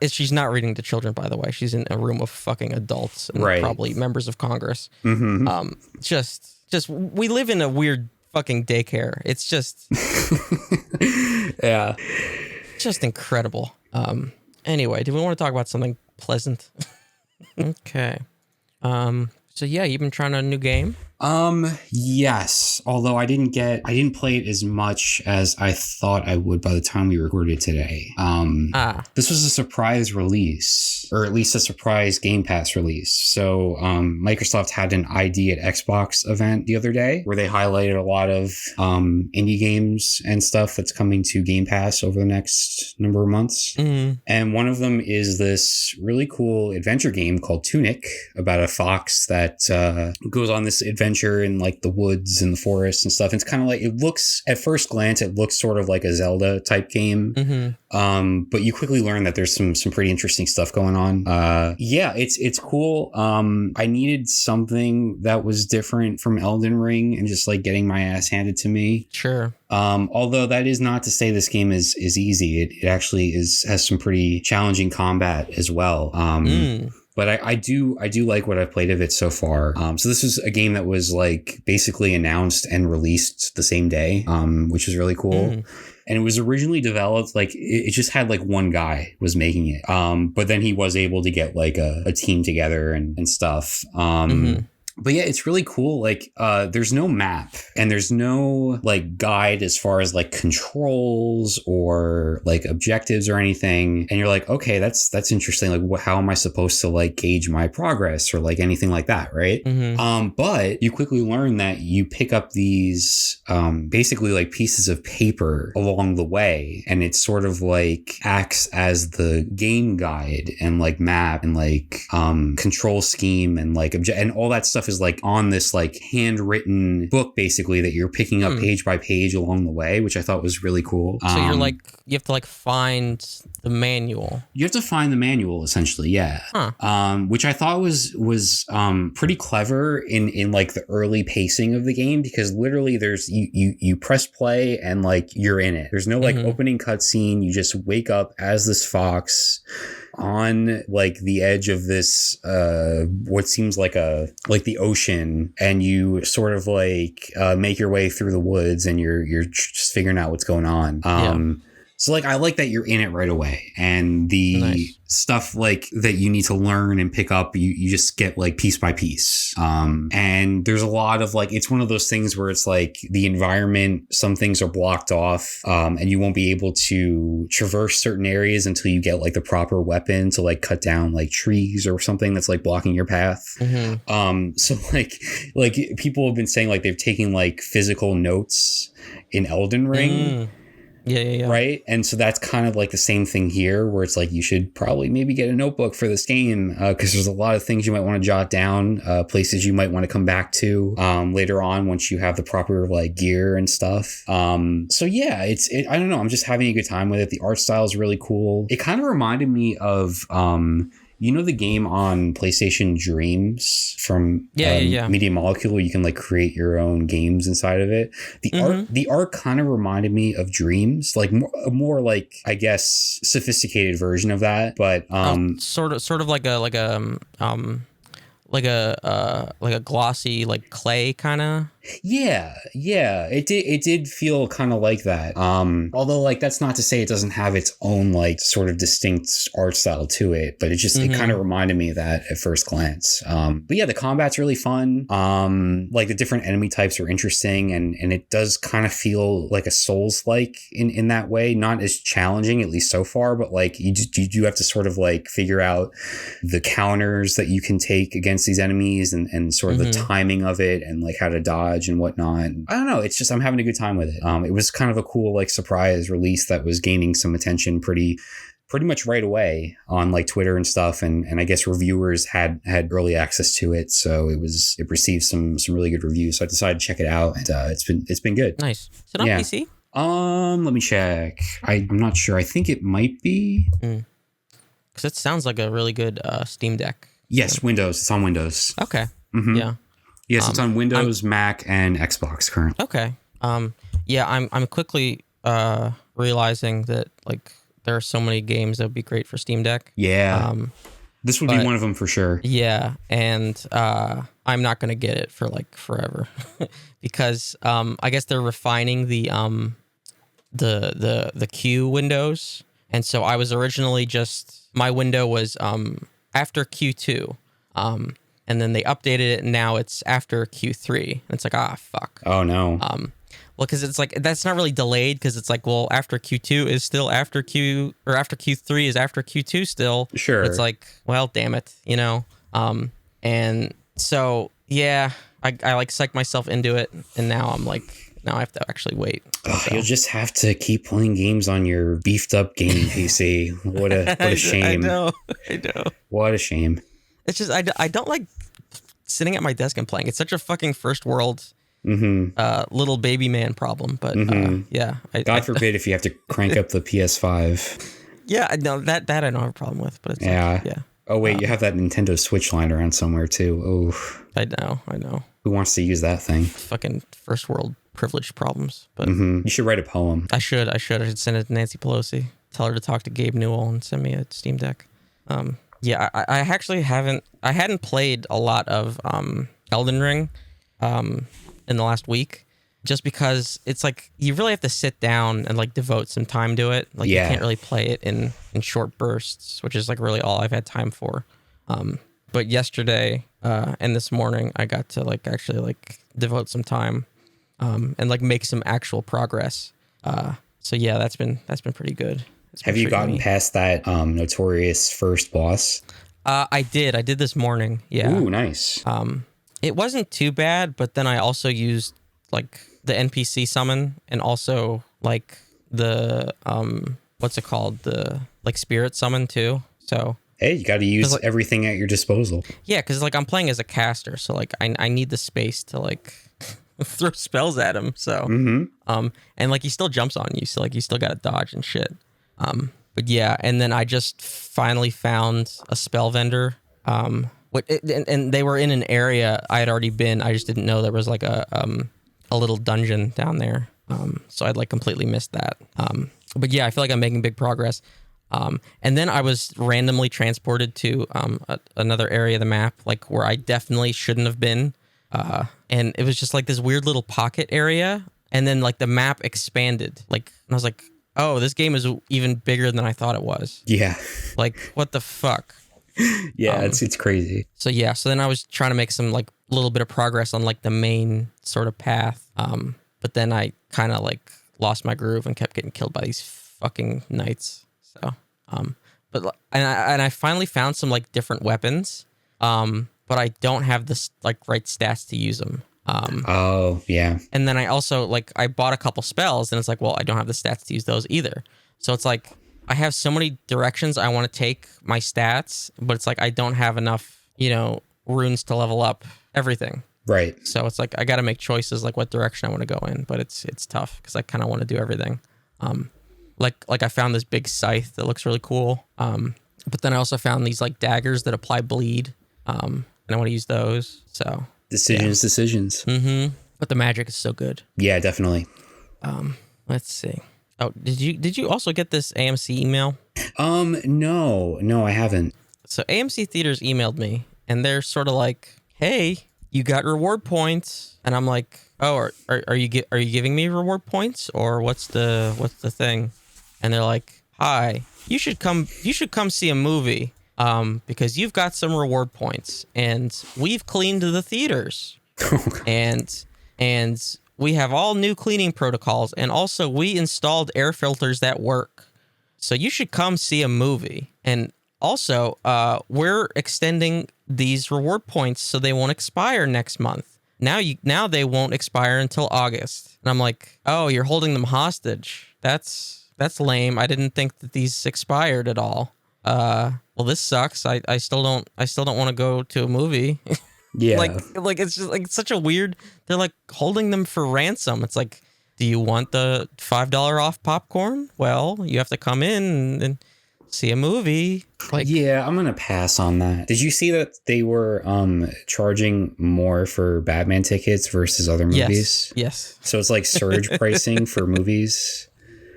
reading to children, by the way. She's in a room of fucking adults and probably members of Congress. Mm-hmm. Just we live in a weird fucking daycare. It's just yeah, just incredible. Anyway, do we want to talk about something pleasant? Okay. So yeah, you've been trying a new game? Yes. Although I didn't play it as much as I thought I would by the time we recorded today. This was a surprise release, or at least a surprise Game Pass release. So, Microsoft had an ID at Xbox event the other day where they highlighted a lot of, indie games and stuff that's coming to Game Pass over the next number of months. Mm-hmm. And one of them is this really cool adventure game called Tunic, about a fox that, goes on this adventure in like the woods and the forest and stuff. It's kind of like, it looks at first glance, it looks sort of like a Zelda type game. Mm-hmm. But you quickly learn that there's some pretty interesting stuff going on. Yeah, it's cool. I needed something that was different from Elden Ring and just like getting my ass handed to me. Sure. Although that is not to say this game is easy. It actually has some pretty challenging combat as well. But I do like what I've played of it so far. So this was a game that was like basically announced and released the same day, which is really cool. And it was originally developed, like it just had like one guy was making it. But then he was able to get like a team together and stuff. But yeah, it's really cool. Like, there's no map and there's no like guide as far as like controls or like objectives or anything. And you're like, okay, that's interesting. Like, how am I supposed to like gauge my progress or like anything like that, right? But you quickly learn that you pick up these basically like pieces of paper along the way, and it sort of like acts as the game guide and like map and like control scheme and like and all that stuff is like on this like handwritten book basically that you're picking up page by page along the way, which I thought was really cool. So you're like, you have to like find the manual. You have to find the manual essentially, yeah. Which I thought was pretty clever in like the early pacing of the game, because literally there's you press play and like you're in it. There's no like opening cutscene. You just wake up as this fox on like the edge of this what seems like the ocean, and you sort of like make your way through the woods, and you're just figuring out what's going on. So like I like that you're in it right away, and the stuff like that you need to learn and pick up, you just get like piece by piece. And there's a lot of like, it's one of those things where it's like the environment, some things are blocked off, and you won't be able to traverse certain areas until you get like the proper weapon to like cut down like trees or something that's like blocking your path. So like people have been saying like they've taken like physical notes in Elden Ring. Yeah. Right. And so that's kind of like the same thing here, where it's like you should probably maybe get a notebook for this game, because there's a lot of things you might want to jot down, places you might want to come back to later on once you have the proper like gear and stuff. So yeah, I don't know. I'm just having a good time with it. The art style is really cool. It kind of reminded me of the game on PlayStation Dreams from Media Molecule, where you can like create your own games inside of it. The art kind of reminded me of Dreams, like more like, I guess, sophisticated version of that. But sort of like a glossy like clay kind of. Yeah, it did feel kind of like that. Although like that's not to say it doesn't have its own like sort of distinct art style to it, but it kind of reminded me of that at first glance. But yeah, the combat's really fun. Like the different enemy types are interesting, and it does kind of feel like a Souls-like in that way. Not as challenging, at least so far, but like you do have to sort of like figure out the counters that you can take against these enemies, and sort of the timing of it, and like how to dodge and whatnot. I don't know. It's just, I'm having a good time with it. It was kind of a cool like surprise release that was gaining some attention pretty much right away on like Twitter and stuff. And I guess reviewers had early access to it. So it received some really good reviews. So I decided to check it out, and it's been good. Nice. Is it on PC? Let me check. I'm not sure. I think it might be. Because it sounds like a really good Steam Deck. Yes, Windows. It's on Windows. Okay. Yeah. Yes, it's on Windows, Mac, and Xbox currently. Okay. Yeah, I'm quickly realizing that like there are so many games that would be great for Steam Deck. Yeah. This would be one of them for sure. Yeah, and I'm not gonna get it for like forever because I guess they're refining the queue windows, and so I was originally my window was after Q2. And then they updated it, and now it's after Q3. And it's like, fuck. Oh, no. Well, because it's like, that's not really delayed, because it's like, well, after Q2 is still after after Q3 is after Q2 still. Sure. It's like, well, damn it, And so, yeah, I like psyched myself into it, and now I have to actually wait. So. You'll just have to keep playing games on your beefed up gaming PC. What a shame. I know. What a shame. It's just, I don't like sitting at my desk and playing. It's such a fucking first world little baby man problem. But yeah. God forbid if you have to crank up the PS5. Yeah, no, that I don't have a problem with. But it's yeah. Oh, wait, you have that Nintendo Switch lying around somewhere too. Oh, I know. Who wants to use that thing? Fucking first world privilege problems. But you should write a poem. I should send it to Nancy Pelosi. Tell her to talk to Gabe Newell and send me a Steam Deck. Yeah, I actually hadn't played a lot of Elden Ring in the last week, just because it's like you really have to sit down and like devote some time to it. Like you can't really play it in short bursts, which is like really all I've had time for. But yesterday and this morning I got to like actually like devote some time and like make some actual progress. So yeah, that's been pretty good. Have you gotten past that notorious first boss? I did this morning. Yeah. Ooh, nice. It wasn't too bad, but then I also used like the NPC summon, and also like the what's it called? The like spirit summon too. So hey, you got to use like, everything at your disposal. Yeah, because like I'm playing as a caster, so like I need the space to like throw spells at him. So and like he still jumps on you, so like you still got to dodge and shit. But yeah, and then I just finally found a spell vendor. And they were in an area I had already been. I just didn't know there was like a little dungeon down there. So I'd like completely missed that. But yeah, I feel like I'm making big progress. And then I was randomly transported to another area of the map, like where I definitely shouldn't have been. And it was just like this weird little pocket area. And then like the map expanded. Like, and I was like, oh, this game is even bigger than I thought it was. Yeah. Like, what the fuck? Yeah, it's crazy. So yeah, so then I was trying to make some like little bit of progress on like the main sort of path. But then I kind of like lost my groove and kept getting killed by these fucking knights. So, but I finally found some like different weapons. But I don't have the like right stats to use them. Oh, yeah. And then I also, like, I bought a couple spells, and it's like, well, I don't have the stats to use those either. So it's like, I have so many directions I want to take my stats, but it's like, I don't have enough, runes to level up everything. Right. So it's like, I got to make choices, like, what direction I want to go in, but it's tough, because I kind of want to do everything. Like I found this big scythe that looks really cool. But then I also found these, like, daggers that apply bleed, and I want to use those, so... Decisions. Mm-hmm. But the magic is so good. Yeah, definitely. Let's see. Oh, did you also get this AMC email? No, I haven't. So AMC Theaters emailed me, and they're sort of like, "Hey, you got reward points," and I'm like, "Oh, are you giving me reward points, or what's the thing?" And they're like, "Hi, you should come see a movie." Because you've got some reward points, and we've cleaned the theaters, and we have all new cleaning protocols, and also we installed air filters that work. So you should come see a movie. And also, we're extending these reward points so they won't expire next month. Now they won't expire until August. And I'm like, oh, you're holding them hostage. That's lame. I didn't think that these expired at all. Well, this sucks. I still don't want to go to a movie. Yeah. like it's just like such a weird, they're like holding them for ransom. It's like, do you want the $5 off popcorn? Well, you have to come in and see a movie. Like, yeah, I'm going to pass on that. Did you see that they were, charging more for Batman tickets versus other movies? Yes. So it's like surge pricing for movies.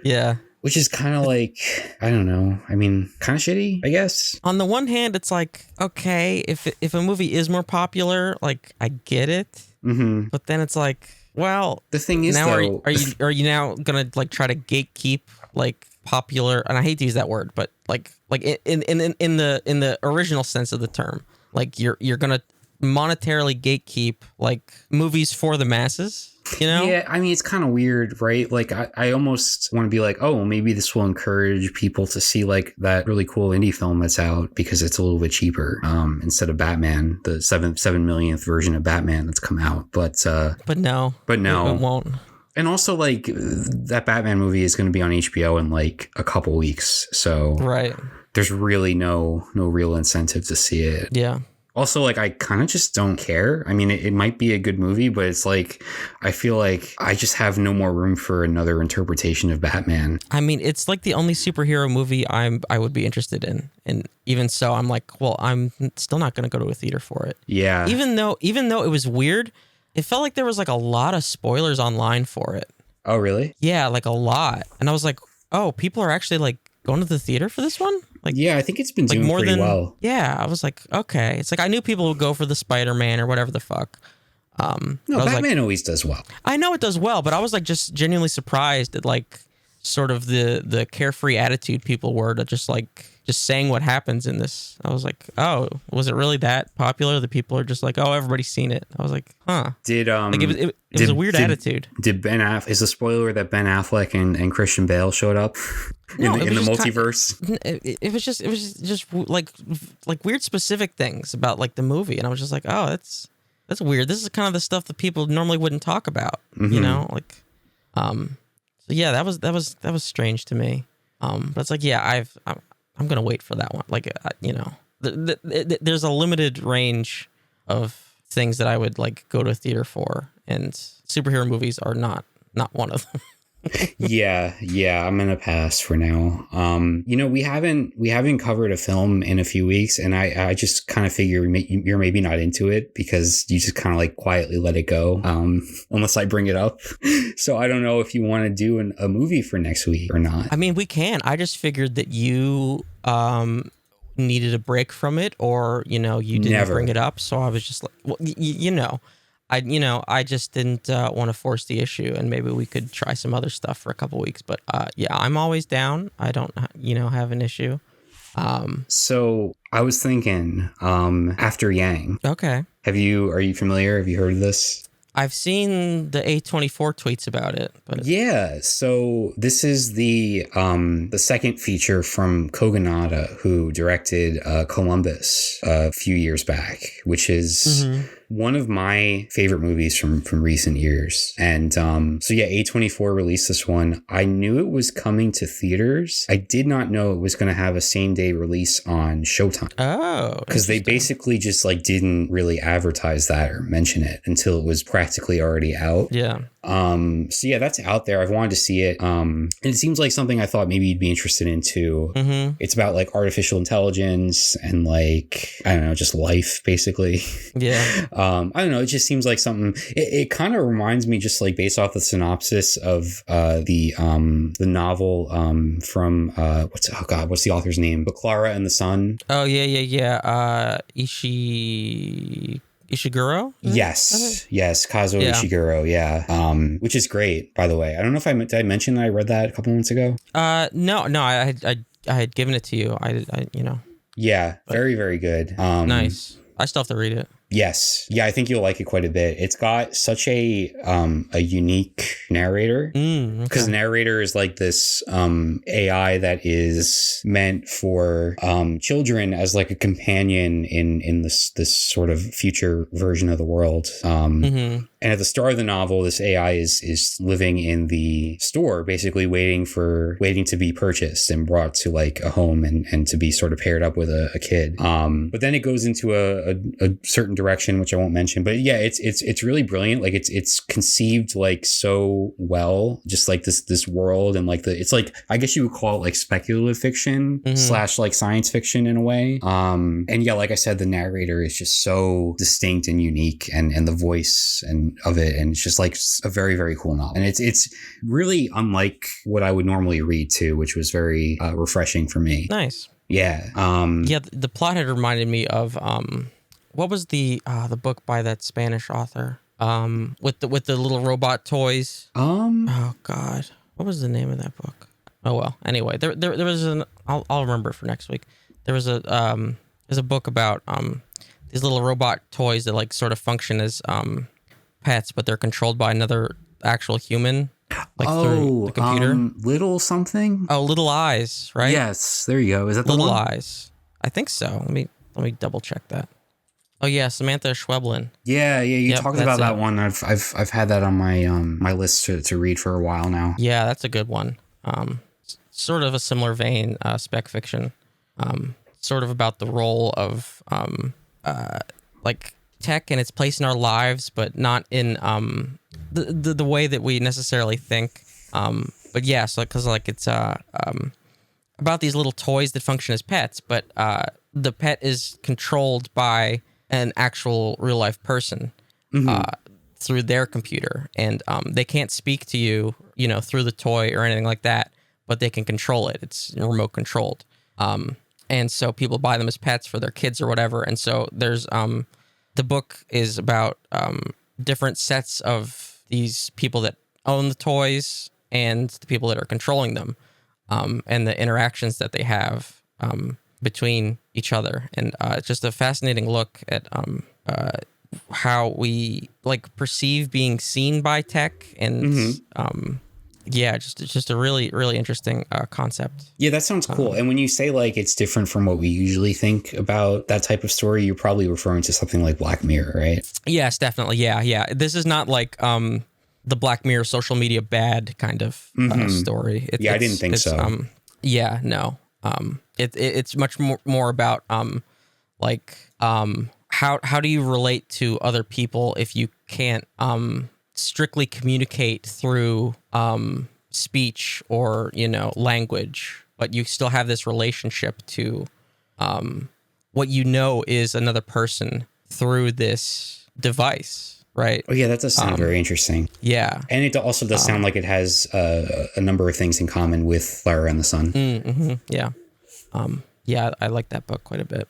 Yeah. Which is kind of like, I don't know. I mean, kind of shitty, I guess. On the one hand, it's like, okay, if a movie is more popular, like, I get it. Mm-hmm. But then it's like, well, the thing is, now though, are you now gonna like try to gatekeep like popular? And I hate to use that word, but like in the original sense of the term, like you're gonna monetarily gatekeep like movies for the masses. Yeah, I mean, it's kind of weird, right? Like, I almost want to be like, oh, maybe this will encourage people to see like that really cool indie film that's out because it's a little bit cheaper instead of Batman, the 7 millionth version of Batman that's come out. But no, it won't. And also, like, that Batman movie is going to be on HBO in like a couple weeks, so right, there's really no real incentive to see it. Yeah. Also, like, I kind of just don't care. I mean, it might be a good movie, but it's like, I feel like I just have no more room for another interpretation of Batman. I mean, it's like the only superhero movie I would be interested in. And even so, I'm like, well, I'm still not going to go to a theater for it. Yeah. Even though it was weird, it felt like there was like a lot of spoilers online for it. Oh, really? Yeah, like a lot. And I was like, oh, people are actually like going to the theater for this one? Like, yeah, I think it's been doing pretty well. Yeah, I was like, okay. It's like I knew people would go for the Spider-Man or whatever the fuck. No, Batman always does well. I know it does well, but I was like just genuinely surprised at like sort of the carefree attitude people were to just saying what happens in this. I was like, oh, was it really that popular that people are just like, oh, everybody's seen it? I was like, huh. It was a weird attitude. Did Ben Affleck, is the spoiler that Ben Affleck and Christian Bale showed up in the multiverse? It was just like weird specific things about like the movie, and I was just like, oh, that's weird. This is kind of the stuff that people normally wouldn't talk about, you know, like, so yeah, that was strange to me. But it's like, yeah, I'm gonna wait for that one. Like, you know, there's a limited range of things that I would like go to a theater for, and superhero movies are not one of them. yeah, I'm gonna pass for now. You know, we haven't covered a film in a few weeks, and I just kind of figure you're maybe not into it because you just kind of like quietly let it go, unless I bring it up. So I don't know if you want to do a movie for next week or not. I mean, we can. I just figured that you needed a break from it, or you know, you didn't bring it up, so I was just like, well, I just didn't want to force the issue, and maybe we could try some other stuff for a couple weeks. But yeah, I'm always down. I don't, have an issue. So I was thinking, After Yang. Okay. Are you familiar? Have you heard of this? I've seen the A24 tweets about it. But yeah, so this is the second feature from Kogonada, who directed Columbus a few years back, which is one of my favorite movies from recent years. And so yeah, A24 released this one. I knew it was coming to theaters. I did not know it was going to have a same day release on Showtime. Oh, because they basically just like didn't really advertise that or mention it until it was practically already out. Yeah. So yeah, that's out there. I've wanted to see it. And it seems like something I thought maybe you'd be interested in too. It's about like artificial intelligence and like, I don't know, just life basically. Yeah. I don't know. It just seems like something, it kind of reminds me just like based off the synopsis of the novel from what's the author's name? But Clara and the Sun. Oh yeah. Ishiguro? Yes, Kazuo Ishiguro, yeah. Which is great, by the way. I don't know if did I mention that I read that a couple months ago? No, I had given it to you. I Yeah, very, very good. Nice. I still have to read it. Yes. Yeah, I think you'll like it quite a bit. It's got such a unique narrator because the narrator is like this AI that is meant for children as like a companion in this sort of future version of the world. And at the start of the novel, this AI is living in the store, basically waiting to be purchased and brought to like a home and to be sort of paired up with a kid. But then it goes into a certain direction, which I won't mention. But yeah, it's really brilliant. Like it's conceived like so well, just like this world and like it's like, I guess you would call it like speculative fiction / like science fiction in a way. And yeah, like I said, the narrator is just so distinct and unique and the voice of it, and it's just like a very, very cool novel, and it's really unlike what I would normally read too, which was very refreshing for me. Nice. Yeah. Yeah, the plot had reminded me of what was the book by that Spanish author with the little robot toys. Oh God, what was the name of that book? Oh well. Anyway, there was I'll remember it for next week. There's a book about these little robot toys that like sort of function as pets, but they're controlled by another actual human, like through the computer. Little something. Oh, Little Eyes, right? Yes, there you go. Is that the Little one? Eyes? I think so. Let me double check that. Oh yeah, Samantha Schweblin. Yeah. You talked about that one. I've had that on my my list to read for a while now. Yeah, that's a good one. Sort of a similar vein, spec fiction. Sort of about the role of like tech and its place in our lives, but not in the way that we necessarily think. But yeah, so because like it's about these little toys that function as pets, but the pet is controlled by an actual real life person through their computer, and they can't speak to you, through the toy or anything like that, but they can control it. It's remote controlled. And so people buy them as pets for their kids or whatever. And so there's the book is about different sets of these people that own the toys and the people that are controlling them, and the interactions that they have between each other. And it's just a fascinating look at how we like perceive being seen by tech, and yeah, just a really, really interesting concept. Yeah, that sounds cool. And when you say like it's different from what we usually think about that type of story, you're probably referring to something like Black Mirror, right? Yes, definitely. Yeah. This is not like the Black Mirror social media bad kind of story. I didn't think so. Yeah, no. It's much more about how do you relate to other people if you can't strictly communicate through speech or language, but you still have this relationship to what is another person through this device, right? Oh yeah, that does sound very interesting. Yeah, and it also does sound like it has a number of things in common with Clara and the Sun. Yeah, I like that book quite a bit.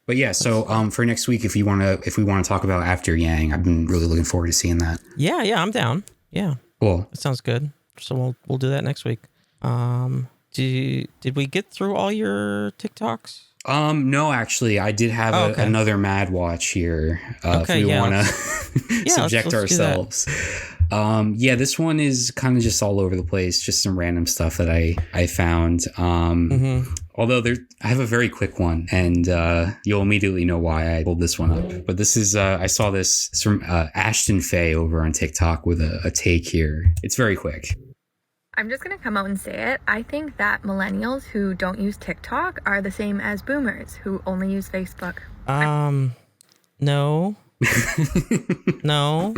But yeah, so for next week, if we want to talk about After Yang, I've been really looking forward to seeing that. Yeah, I'm down. Yeah, cool. That sounds good. So we'll do that next week. Did we get through all your TikToks? No, actually, I did have another Mad Watch here. If we want to subject let's ourselves. This one is kind of just all over the place. Just some random stuff that I found. Although I have a very quick one, and you'll immediately know why I pulled this one up. But this is I saw this from Ashton Faye over on TikTok with a take here. It's very quick. I'm just going to come out and say it. I think that millennials who don't use TikTok are the same as boomers who only use Facebook. No. No.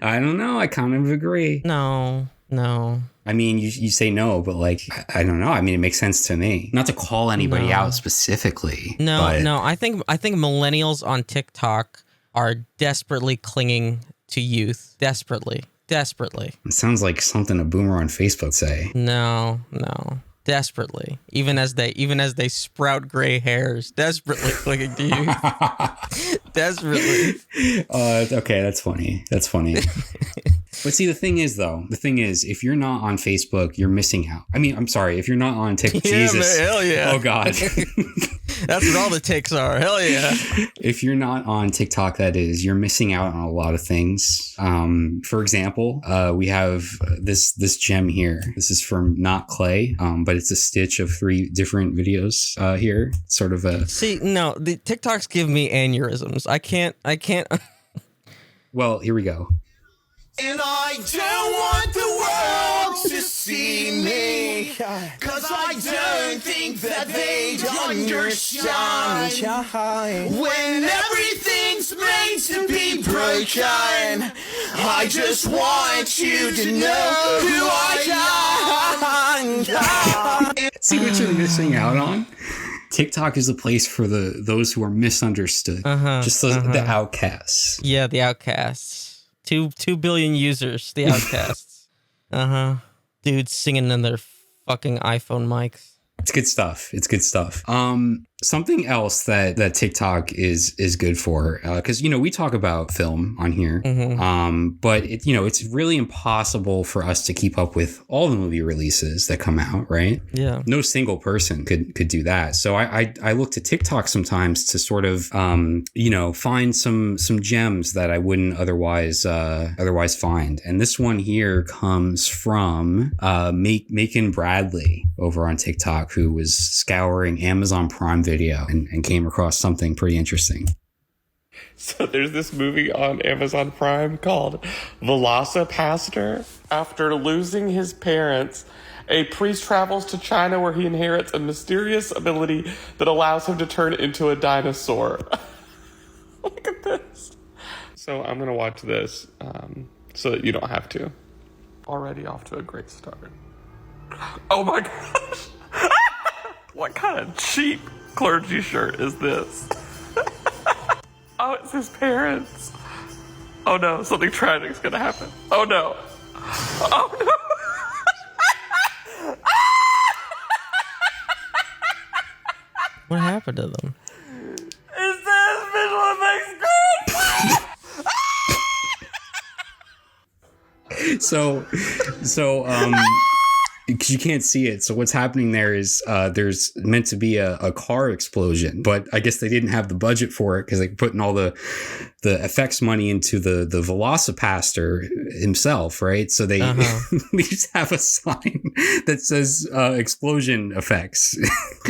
I don't know. I kind of agree. No. I mean, you say no, but like, I don't know. I mean, it makes sense to me. Not to call anybody out specifically. No. I think millennials on TikTok are desperately clinging to youth. Desperately. It sounds like something a boomer on Facebook say. No. Desperately. Even as they sprout gray hairs, desperately clinging to you. Desperately. Okay, that's funny. But see, the thing is, if you're not on Facebook, you're missing out. I mean, I'm sorry, if you're not on TikTok, Jesus. Man, hell yeah. Oh, God. That's what all the takes are. Hell yeah. If you're not on TikTok, that is, you're missing out on a lot of things. For example, we have this gem here. This is from Not Clay, but it's a stitch of 3 different videos here. Sort of a... See, no, the TikToks give me aneurysms. I can't... Well, here we go. And I don't want the world to see me, 'cause I don't think that they'd understand. When everything's made to be broken, I just want you to know who I am. See what you're missing out on? TikTok is a place for those who are misunderstood. Just the outcasts. Yeah, the outcasts. 2 billion users, the outcasts. Dudes singing in their fucking iPhone mics. It's good stuff. Something else that TikTok is good for, because we talk about film on here, but it's really impossible for us to keep up with all the movie releases that come out, right? Yeah. No single person could do that. So I look to TikTok sometimes to sort of find some gems that I wouldn't otherwise find. And this one here comes from Macon Bradley over on TikTok, who was scouring Amazon Prime Video and came across something pretty interesting. So there's this movie on Amazon Prime called Velocipaster. After losing his parents, a priest travels to China where he inherits a mysterious ability that allows him to turn into a dinosaur. Look at this. So I'm going to watch this so that you don't have to. Already off to a great start. Oh my gosh. What kind of cheap clergy shirt is this? Oh, it's his parents. Oh no, something tragic's gonna happen. Oh no. Oh no. What happened to them? Is this visual effects good? So because you can't see it. So what's happening there is there's meant to be a car explosion, but I guess they didn't have the budget for it because they're putting all the effects money into the Velocipaster himself, right? So they, they just have a sign that says explosion effects.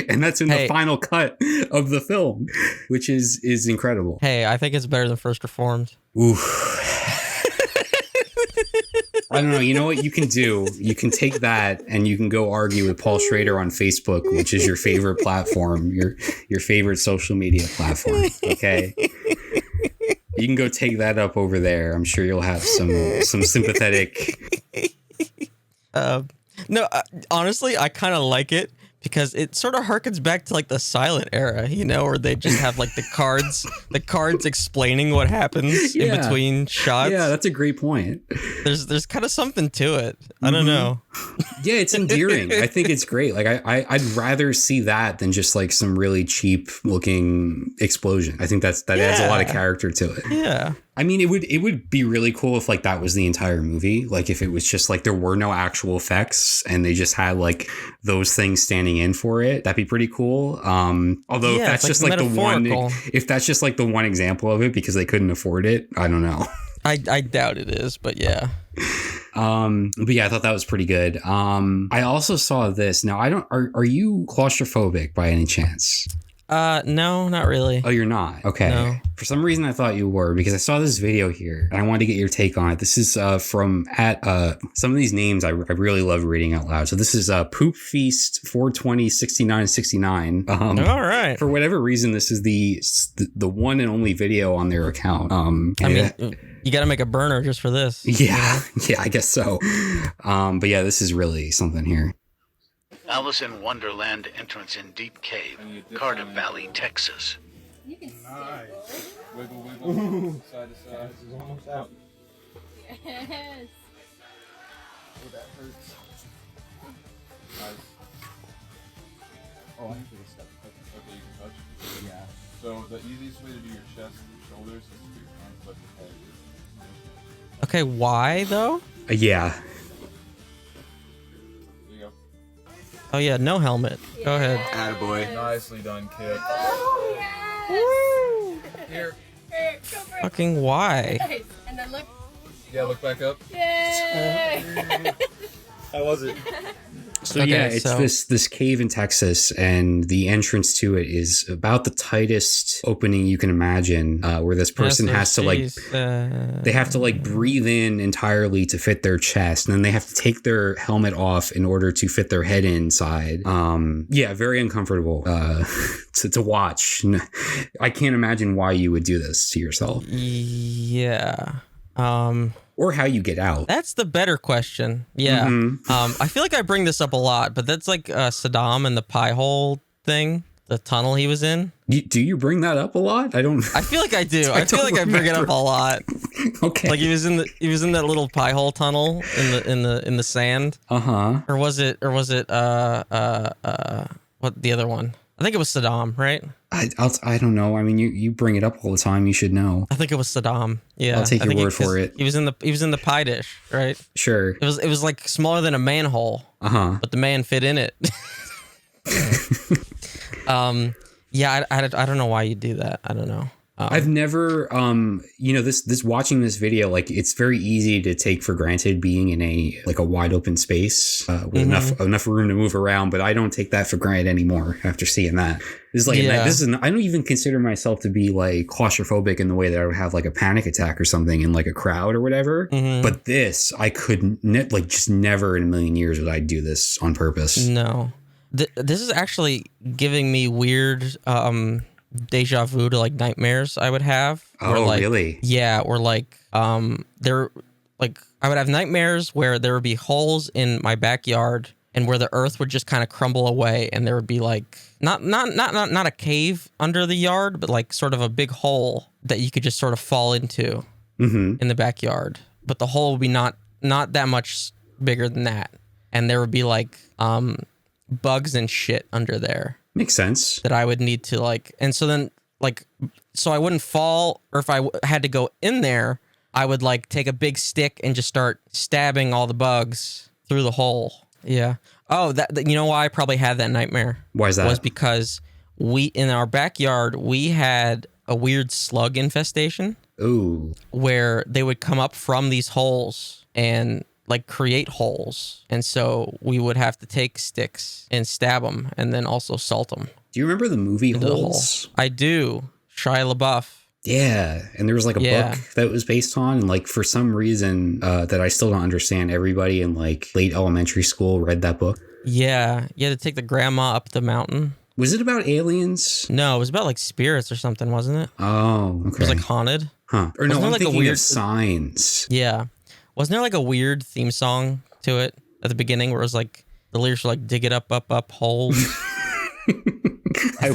And that's in the final cut of the film, which is incredible. Hey, I think it's better than First Reformed. Oof. I don't know. You know what you can do? You can take that and you can go argue with Paul Schrader on Facebook, which is your favorite platform, your favorite social media platform. Okay. You can go take that up over there. I'm sure you'll have some sympathetic. No, honestly, I kind of like it because it sort of harkens back to like the silent era, where they just have like the cards explaining what happens in between shots. Yeah, that's a great point. There's kind of something to it. I don't know. Yeah, it's endearing. I think it's great. Like I'd rather see that than just like some really cheap looking explosion. I think that adds a lot of character to it. Yeah. I mean, it would be really cool if like that was the entire movie. Like if it was just like there were no actual effects and they just had like those things standing in for it. That'd be pretty cool. Although if that's just like the one example of it because they couldn't afford it, I don't know. I doubt it is, but yeah. But yeah, I thought that was pretty good. I also saw this. Now are you claustrophobic by any chance? No, not really. Oh, you're not? Okay. No. For some reason I thought you were because I saw this video here and I wanted to get your take on it. This is from some of these names I really love reading out loud. So this is Poop Feast 420 6969. All right. For whatever reason, this is the one and only video on their account. I mean, you got to make a burner just for this. Yeah. Yeah, I guess so. But yeah, this is really something here. Alice in Wonderland entrance in Deep Cave, Carter Valley, Texas. You can see it. Wiggle, wiggle. Side to side. This is almost out. Yes. Oh, that hurts. Nice. Oh, I can feel the stuff. Okay, you can touch. Yeah. So the easiest way to do your chest and your shoulders is to put your hands above your head. Okay, why though? Yeah. Oh yeah, no helmet. Yeah. Go ahead. Attaboy. Nicely done, kid. Oh yes. Woo. Here. Fucking why? Nice. And then look. Yeah, look back up. Yay. How was it? So okay, yeah, it's this cave in Texas, and the entrance to it is about the tightest opening you can imagine, where this person has to they have to like breathe in entirely to fit their chest, and then they have to take their helmet off in order to fit their head inside. Yeah, very uncomfortable to watch. I can't imagine why you would do this to yourself. Yeah. Or how you get out. That's the better question. Yeah. Mm-hmm. I feel like I bring this up a lot, but that's like Saddam and the pie hole thing, the tunnel he was in. Do you bring that up a lot? I feel like I do. I feel like I bring it up a lot. Okay. Like he was in that little pie hole tunnel in the sand. Uh-huh. Or was it what the other one? I think it was Saddam, right? I don't know. I mean, you bring it up all the time. You should know. I think it was Saddam. Yeah, I'll take your word for it. He was in the pie dish, right? Sure. It was like smaller than a manhole. But the man fit in it. Yeah, I don't know why you do that. I don't know. I've never, this watching this video, like it's very easy to take for granted being in a wide open space with enough room to move around, but I don't take that for granted anymore after seeing that. This is I don't even consider myself to be like claustrophobic in the way that I would have like a panic attack or something in like a crowd or whatever. But this, I could just never in a million years would I do this on purpose. No, this is actually giving me weird, deja vu to like nightmares I would have. Really? Yeah, or like I would have nightmares where there would be holes in my backyard and where the earth would just kind of crumble away, and there would be like not a cave under the yard, but like sort of a big hole that you could just sort of fall into in the backyard. But the hole would be not that much bigger than that, and there would be like bugs and shit under there. Makes sense. That I would need to like, and so then like, so I wouldn't fall, or if I had to go in there, I would like take a big stick and just start stabbing all the bugs through the hole. Yeah. Oh, that you know why I probably had that nightmare? Why is that? Was because in our backyard, we had a weird slug infestation. Ooh. Where they would come up from these holes and like create holes, and so we would have to take sticks and stab them and then also salt them. Do you remember the movie Holes? I do. Shia LaBeouf. Yeah, and there was like a book that it was based on, and like for some reason that I still don't understand, everybody in like late elementary school read that book. Yeah, you had to take the grandma up the mountain. Was it about aliens? No, it was about like spirits or something, wasn't it? Oh, okay. It was like haunted. Huh? Or no, I'm like thinking of Signs. Yeah. Wasn't there like a weird theme song to it at the beginning where it was like the lyrics were like dig it up holes? I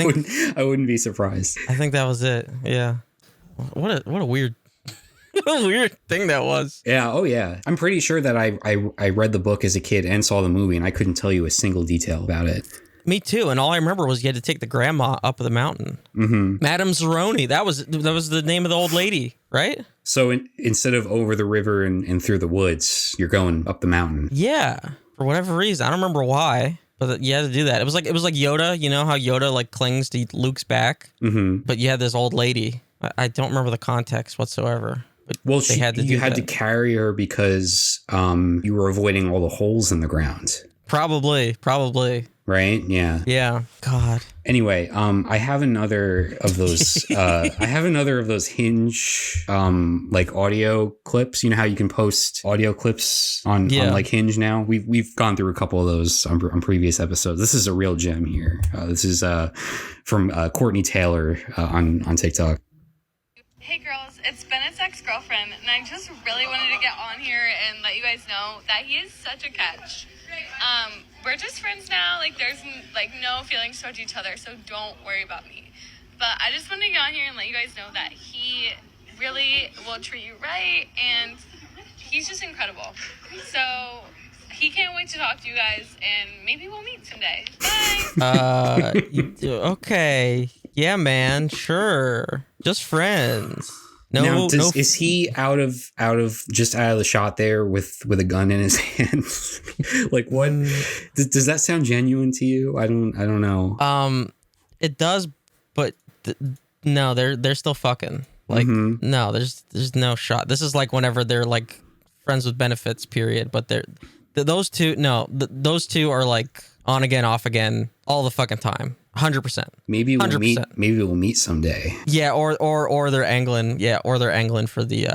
wouldn't be surprised. I think that was it. Yeah. What a weird thing that was. Yeah. Oh yeah. I'm pretty sure that I read the book as a kid and saw the movie, and I couldn't tell you a single detail about it. Me too. And all I remember was you had to take the grandma up the mountain. Madame Zeroni. That was the name of the old lady, right? So instead of over the river and through the woods, you're going up the mountain. Yeah, for whatever reason, I don't remember why, but you had to do that. It was like Yoda. You know how Yoda like clings to Luke's back, but you had this old lady. I don't remember the context whatsoever. But well, you had to carry her because you were avoiding all the holes in the ground. Probably. Right? Yeah. God. Anyway, I have another of those. Hinge like audio clips. You know how you can post audio clips on like Hinge now. We've gone through a couple of those on previous episodes. This is a real gem here. This is from Courtney Taylor on TikTok. Hey girls, it's Bennett's ex-girlfriend, and I just really wanted to get on here and let you guys know that he is such a catch. We're just friends now, like there's like no feelings towards each other, so don't worry about me. But I just wanted to get on here and let you guys know that he really will treat you right, and he's just incredible. So he can't wait to talk to you guys, and maybe we'll meet someday. Bye! Okay. Yeah, man, sure. Just friends. Is he out of the shot there with a gun in his hand? Like what? Does that sound genuine to you? I don't know. It does, but no, they're still fucking. Like no, there's no shot. This is like whenever they're like friends with benefits, period. But those two are like on again, off again all the fucking time. 100%. Maybe we'll 100%. Maybe we'll meet someday. Yeah, or they're angling. Yeah, or they're angling for the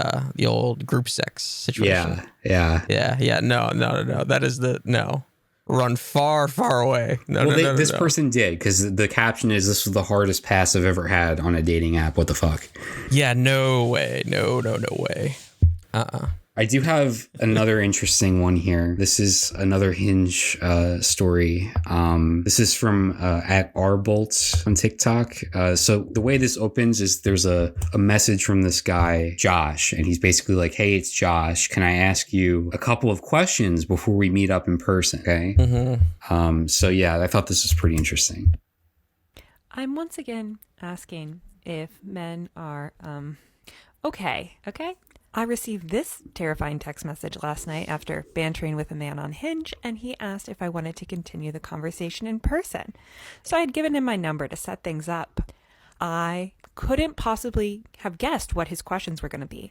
old group sex situation. Yeah. No. That is no. Run far away. This person did, because the caption is, "This was the hardest pass I've ever had on a dating app." What the fuck? Yeah, no way. No way. I do have another interesting one here. This is another Hinge story. This is from at rbolt on TikTok. So the way this opens is there's a message from this guy, Josh, and he's basically like, "Hey, it's Josh. Can I ask you a couple of questions before we meet up in person?" Okay. So yeah, I thought this was pretty interesting. I'm once again asking if men are okay. I received this terrifying text message last night after bantering with a man on Hinge, and he asked if I wanted to continue the conversation in person. So I had given him my number to set things up. I couldn't possibly have guessed what his questions were going to be.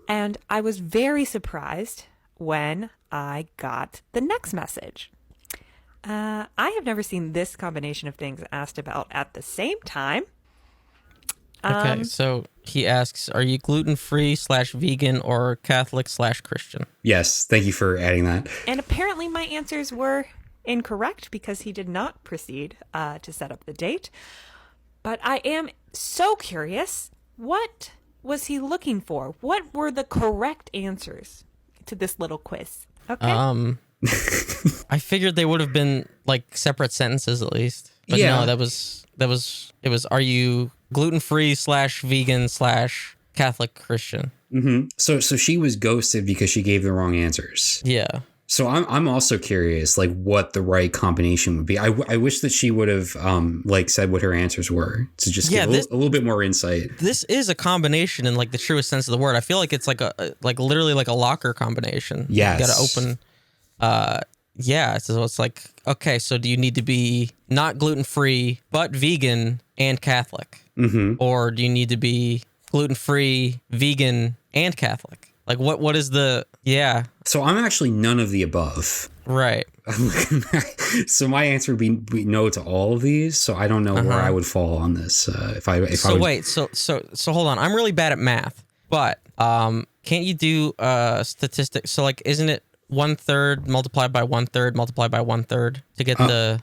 And I was very surprised when I got the next message. I have never seen this combination of things asked about at the same time. Okay, so he asks, are you gluten-free / vegan or Catholic / Christian? Yes, thank you for adding that. And apparently my answers were incorrect because he did not proceed to set up the date. But I am so curious, what was he looking for? What were the correct answers to this little quiz? Okay. I figured they would have been like separate sentences at least. But no, it was, are you gluten-free / vegan / Catholic Christian? Mm-hmm. So she was ghosted because she gave the wrong answers. Yeah. So I'm also curious, like, what the right combination would be. I wish that she would have said what her answers were to just give a little bit more insight. This is a combination in like the truest sense of the word. I feel like it's like literally like a locker combination. Yes. You got to open. Yeah, so it's like, okay, so do you need to be not gluten-free, but vegan and Catholic? Mm-hmm. Or do you need to be gluten-free, vegan, and Catholic? Like, what is the, yeah. So I'm actually none of the above. Right. So my answer would be no to all of these, so I don't know where I would fall on this. So hold on, I'm really bad at math, but can't you do statistics? So like, isn't it 1/3 multiplied by 1/3 multiplied by 1/3 to get the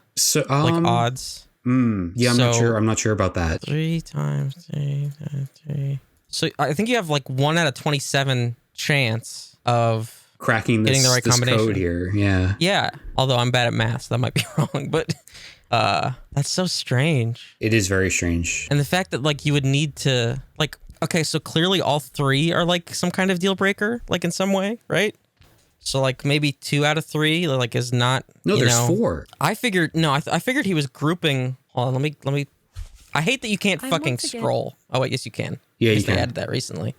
odds? Yeah, I'm not sure about that. 3 times 3 times 3. So I think you have like 1 out of 27 chance of cracking getting the right combination code here. Yeah. Although I'm bad at math, so that might be wrong. But that's so strange. It is very strange. And the fact that like you would need to like, okay, so clearly all 3 are like some kind of deal breaker, like in some way, right? So like maybe 2 out of 3 like is not. No, there's 4. I figured I figured he was grouping. Hold on, let me. I hate that you can't fucking scroll. Oh wait, yes you can. Yeah, you can. I added that recently.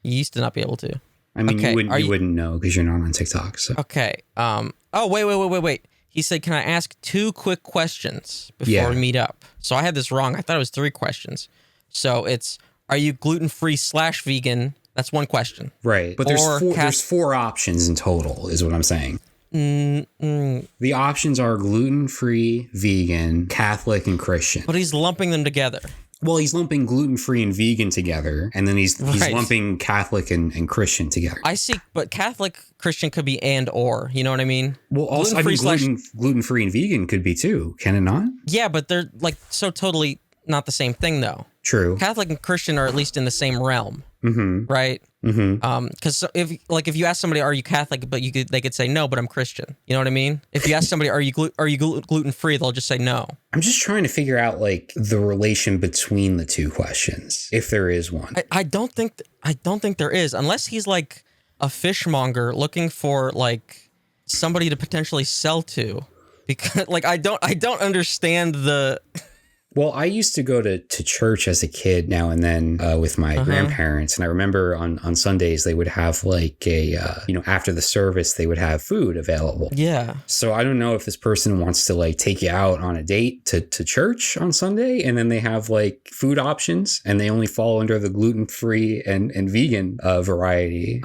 You used to not be able to. I mean, okay, you wouldn't know because you're not on TikTok. So. Okay. Oh wait. He said, "Can I ask 2 quick questions before we meet up?" So I had this wrong. I thought it was 3 questions. So it's, are you gluten-free / vegan? That's 1 question. Right. But there's 4 options in total, is what I'm saying. The options are gluten-free, vegan, Catholic, and Christian. But he's lumping them together. Well, he's lumping gluten-free and vegan together, and then he's lumping Catholic and Christian together. I see, but Catholic, Christian could be and or. You know what I mean? Well, also, I mean, gluten-free and vegan could be too. Can it not? Yeah, but they're like so totally not the same thing, though. True. Catholic and Christian are at least in the same realm, right? Because if you ask somebody, are you Catholic, but they could say no, but I'm Christian. You know what I mean? If you ask somebody, are you gluten free, they'll just say no. I'm just trying to figure out like the relation between the 2 questions, if there is one. I don't think there is, unless he's like a fishmonger looking for like somebody to potentially sell to, because like I don't understand the. Well, I used to go to church as a kid now and then with my grandparents. And I remember on Sundays, they would have like after the service, they would have food available. Yeah. So I don't know if this person wants to like take you out on a date to church on Sunday. And then they have like food options and they only fall under the gluten-free and vegan variety.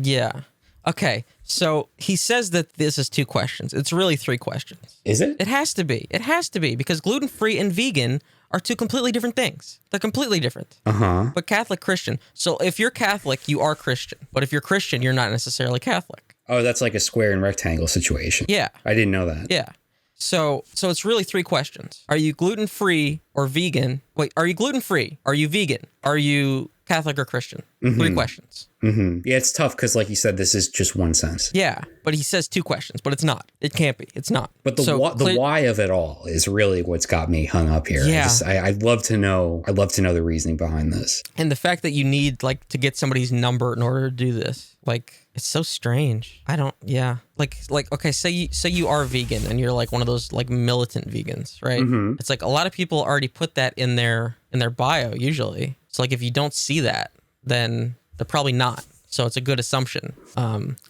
Yeah. Okay, so he says that this is 2 questions. It's really 3 questions. Is it? It has to be. It has to be, because gluten-free and vegan are 2 completely different things. They're completely different. But Catholic, Christian. So if you're Catholic, you are Christian. But if you're Christian, you're not necessarily Catholic. Oh, that's like a square and rectangle situation. Yeah. I didn't know that. Yeah. So it's really 3 questions. Are you gluten-free or vegan? Wait, are you gluten-free? Are you vegan? Are you Catholic or Christian? 3 questions. Yeah, it's tough because, like you said, this is just 1 sentence. Yeah, but he says 2 questions, but it's not. It can't be. It's not. But the why of it all is really what's got me hung up here. Yeah. I'd love to know. I'd love to know the reasoning behind this. And the fact that you need like to get somebody's number in order to do this, like, it's so strange. I don't. Yeah. Like okay, say you are vegan and you're like one of those like militant vegans, right? It's like a lot of people already put that in their bio usually. So like if you don't see that, then they're probably not. So it's a good assumption.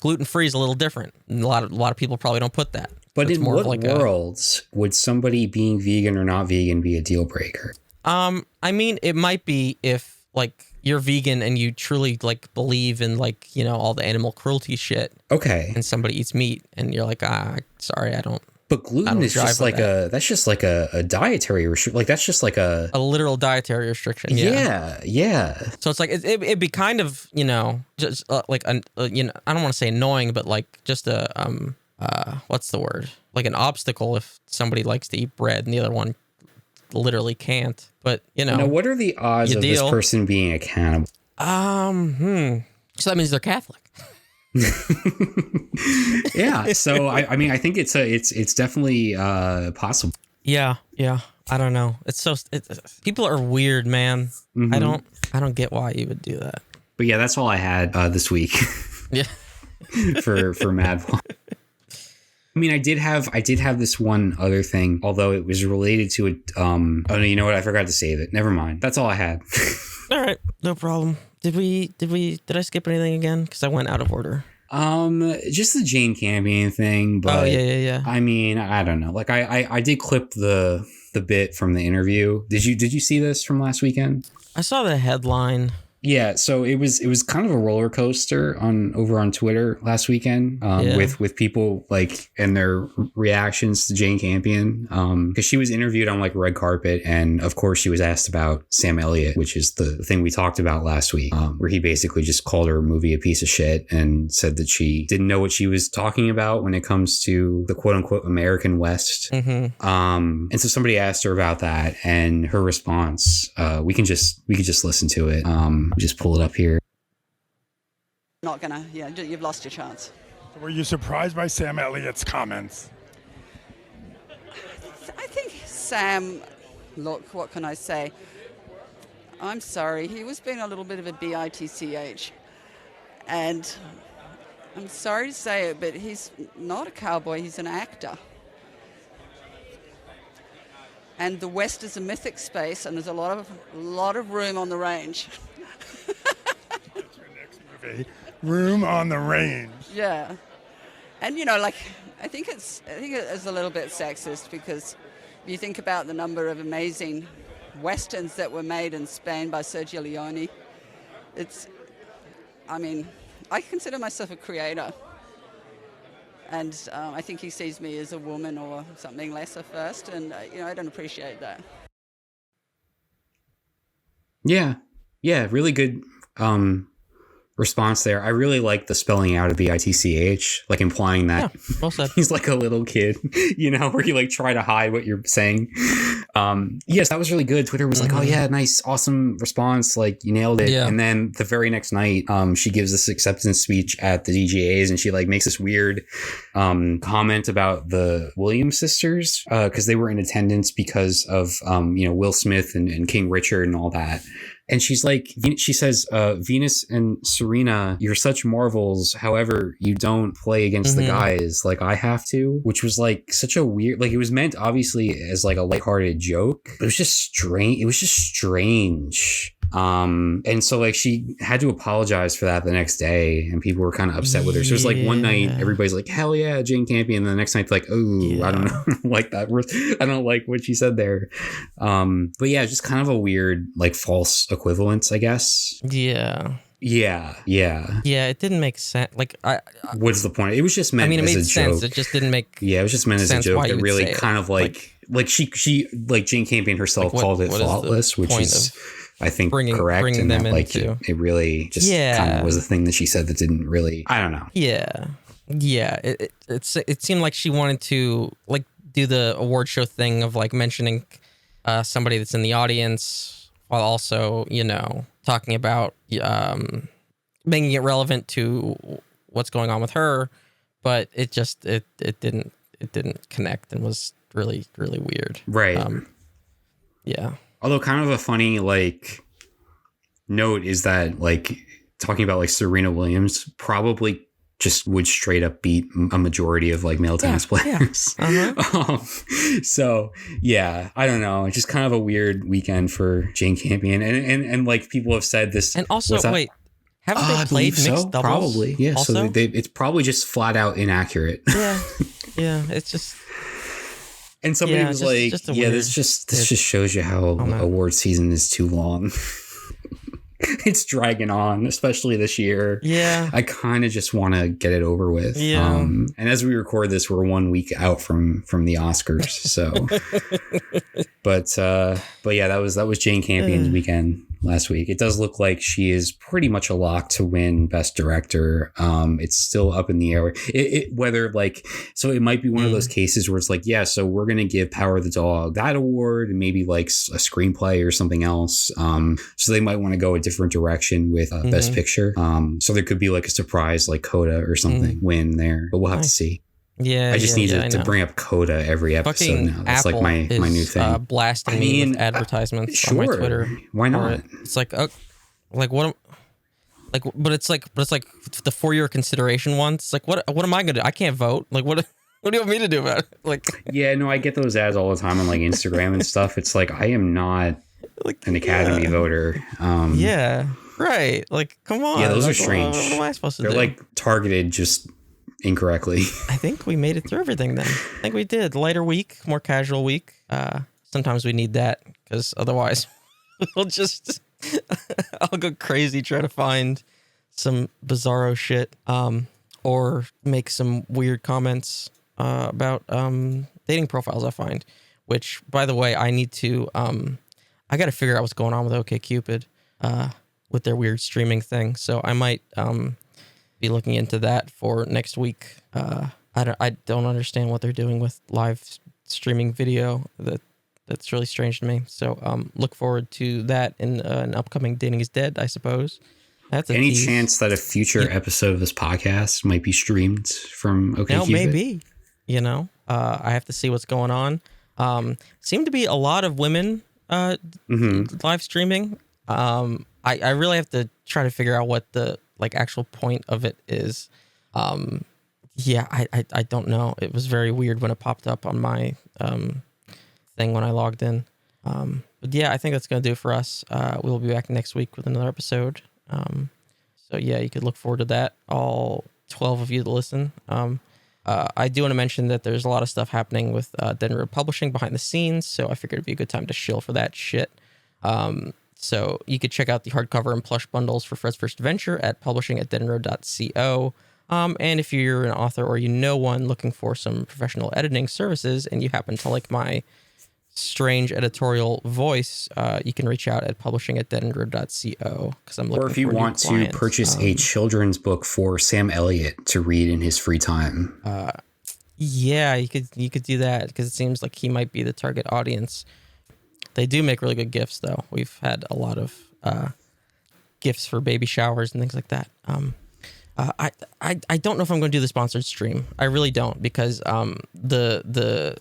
Gluten-free is a little different. A lot of people probably don't put that. But in what worlds would somebody being vegan or not vegan be a deal breaker? I mean, it might be if like you're vegan and you truly like believe in like, all the animal cruelty shit. Okay. And somebody eats meat and you're like, sorry, I don't. But gluten is just like that's just like a dietary restriction. Like that's just like a literal dietary restriction. Yeah. So it's like it'd be kind of just like I don't want to say annoying, but like just a what's the word? Like an obstacle if somebody likes to eat bread and the other one literally can't. But Now, what are the odds of this person being a cannibal? So that means they're Catholic. Yeah, so I mean I think it's definitely possible. Yeah, I don't know. People are weird, man. I don't get why you would do that. But yeah, that's all I had this week. Yeah, for Mad One. I mean, I did have this one other thing, although it was related to it. Oh no, you know what? I forgot to save it. Never mind. That's all I had. All right, no problem. Did I skip anything again? Because I went out of order. Just the Jane Campion thing, but yeah. I mean, I don't know. Like I did clip the bit from the interview. Did you see this from last weekend? I saw the headline. Yeah, so it was kind of a roller coaster over on Twitter last weekend with people like and their reactions to Jane Campion because she was interviewed on like red carpet and of course she was asked about Sam Elliott, which is the thing we talked about last week, where he basically just called her movie a piece of shit and said that she didn't know what she was talking about when it comes to the quote unquote American West. And so somebody asked her about that and her response, we can just listen to it. Just pull it up here. Not gonna, you've lost your chance. Were you surprised by Sam Elliott's comments? I think Sam, look, what can I say? I'm sorry, he was being a little bit of a bitch, and I'm sorry to say it, but he's not a cowboy, he's an actor. And the West is a mythic space, and there's a lot of room on the range. That's your next movie. Room on the Range. Yeah. And, you know, like, I think it is a little bit sexist, because if you think about the number of amazing Westerns that were made in Spain by Sergio Leone, I consider myself a creator. And I think he sees me as a woman or something lesser first, and I don't appreciate that. Yeah, really good response there. I really like the spelling out of the ITCH, like implying that well said. He's like a little kid, where you like try to hide what you're saying. Yes, that was really good. Twitter was like, oh yeah, nice, awesome response. Like you nailed it. Yeah. And then the very next night, she gives this acceptance speech at the DGAs, and she like makes this weird comment about the Williams sisters because they were in attendance because of Will Smith and King Richard and all that. And she says, Venus and Serena, you're such marvels. However, you don't play against the guys like I have to, which was like such a weird, like it was meant obviously as like a lighthearted joke. But it was just strange. It was just strange. And so like she had to apologize for that the next day, and people were kind of upset with her. So it was like one night everybody's like, hell yeah, Jane Campion, and the next night like, oh, I don't know, like that. I don't like what she said there. But yeah, just kind of a weird like false equivalence, I guess. Yeah, it didn't make sense. Like, what's the point? It was just meant. It as made a sense. joke. It just didn't make. Yeah, it was just meant as a joke. That really kind of like she like Jane Campion herself called it thoughtless, which is I think correct, and that like it really just kind of was a thing that she said that didn't really. I don't know. Yeah. It seemed like she wanted to like do the award show thing of like mentioning somebody that's in the audience while also talking about making it relevant to what's going on with her, but it didn't connect and was really, really weird. Right. Yeah. Although kind of a funny like note is that like talking about like Serena Williams probably just would straight up beat a majority of like male tennis players. Yeah. So yeah, I don't know. It's just kind of a weird weekend for Jane Campion, and like people have said this. And also, wait, haven't they played mixed doubles? Probably, yeah. Also? So it's probably just flat out inaccurate. Yeah. It's just. And somebody was like, this just shows you how award season is too long. It's dragging on, especially this year. Yeah. I kind of just want to get it over with. Yeah. And as we record this, we're 1 week out from the Oscars. So, but yeah, that was Jane Campion's weekend last week. It does look like she is pretty much a lock to win Best Director. It's still up in the air. Whether like, so it might be one of those cases where it's like, yeah, so we're going to give Power of the Dog that award and maybe like a screenplay or something else. So they might want to go a different direction with Best Picture. So there could be like a surprise like Coda or something win there, but we'll have to see. Yeah, I just need to bring up Coda every episode fucking now. That's Apple like my new thing. Blasting me with advertisements on my Twitter. Why not? It's like, what? But it's like the 4-year consideration one. It's like, what am I gonna do? I can't vote. Like, what do you want me to do about it? Like, yeah, no, I get those ads all the time on like Instagram and stuff. It's like I am not an Academy voter. Yeah, right. Like, come on. Yeah, those are strange. What am I supposed to do? They're like targeted just incorrectly. I think we made it through everything then. I think we did. Lighter week, more casual week. Sometimes we need that because otherwise we'll just I'll go crazy trying to find some bizarro shit or make some weird comments about dating profiles I find, which by the way, I need to I got to figure out what's going on with OkCupid with their weird streaming thing. So I might be looking into that for next week. I don't understand what they're doing with live streaming video. That's really strange to me. So look forward to that in an upcoming Dating is Dead, I suppose. That's any chance that a future episode of this podcast might be streamed from OkCupid? No, maybe. I have to see what's going on. Seem to be a lot of women live streaming. I really have to try to figure out what the like actual point of it is. Yeah, I don't know. It was very weird when it popped up on my thing when I logged in. But yeah, I think that's going to do it for us. We'll be back next week with another episode. So yeah, you could look forward to that. All 12 of you to listen. I do want to mention that there's a lot of stuff happening with DeadEndRoad Publishing behind the scenes, so I figured it'd be a good time to shill for that shit. So you could check out the hardcover and plush bundles for Fred's First Adventure at publishing@deadendroad.co. And if you're an author or you know one looking for some professional editing services and you happen to like my strange editorial voice, you can reach out at publishing@deadendroad.co because I'm looking for Or if you want to purchase a children's book for Sam Elliott to read in his free time. Yeah, you could do that because it seems like he might be the target audience. They do make really good gifts, though. We've had a lot of gifts for baby showers and things like that. I don't know if I'm going to do the sponsored stream. I really don't, because the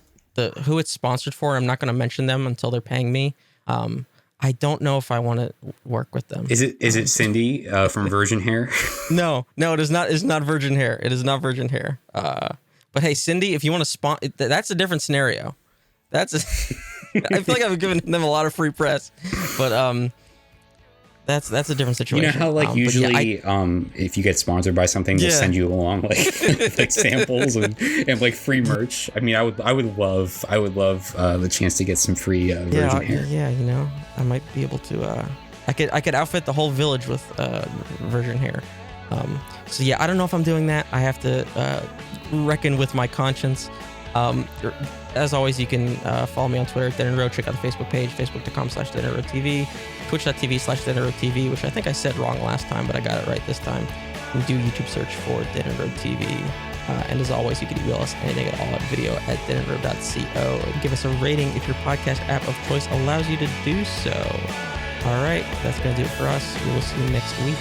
who it's sponsored for, I'm not going to mention them until they're paying me. I don't know if I want to work with them. Is it Cindy from Virgin Hair? No, it is not. It's not Virgin Hair. It is not Virgin Hair. But hey, Cindy, if you want to sponsor, that's a different scenario. I feel like I've given them a lot of free press, but that's a different situation. You know how like usually if you get sponsored by something, they'll send you along like samples and like free merch. I mean, I would love the chance to get some free Virgin Hair. Yeah, you know, I might be able to. I could outfit the whole village with Virgin Hair. So yeah, I don't know if I'm doing that. I have to reckon with my conscience. As always, you can follow me on Twitter, DeadEndRoad. Check out the Facebook page, facebook.com/DeadEndRoadTV, twitch.tv/DeadEndRoadTV, which I think I said wrong last time, but I got it right this time. And do YouTube search for DeadEndRoad TV. And as always, you can email us anything at all at video@deadendroad.co. And give us a rating if your podcast app of choice allows you to do so. All right, that's going to do it for us. We will see you next week.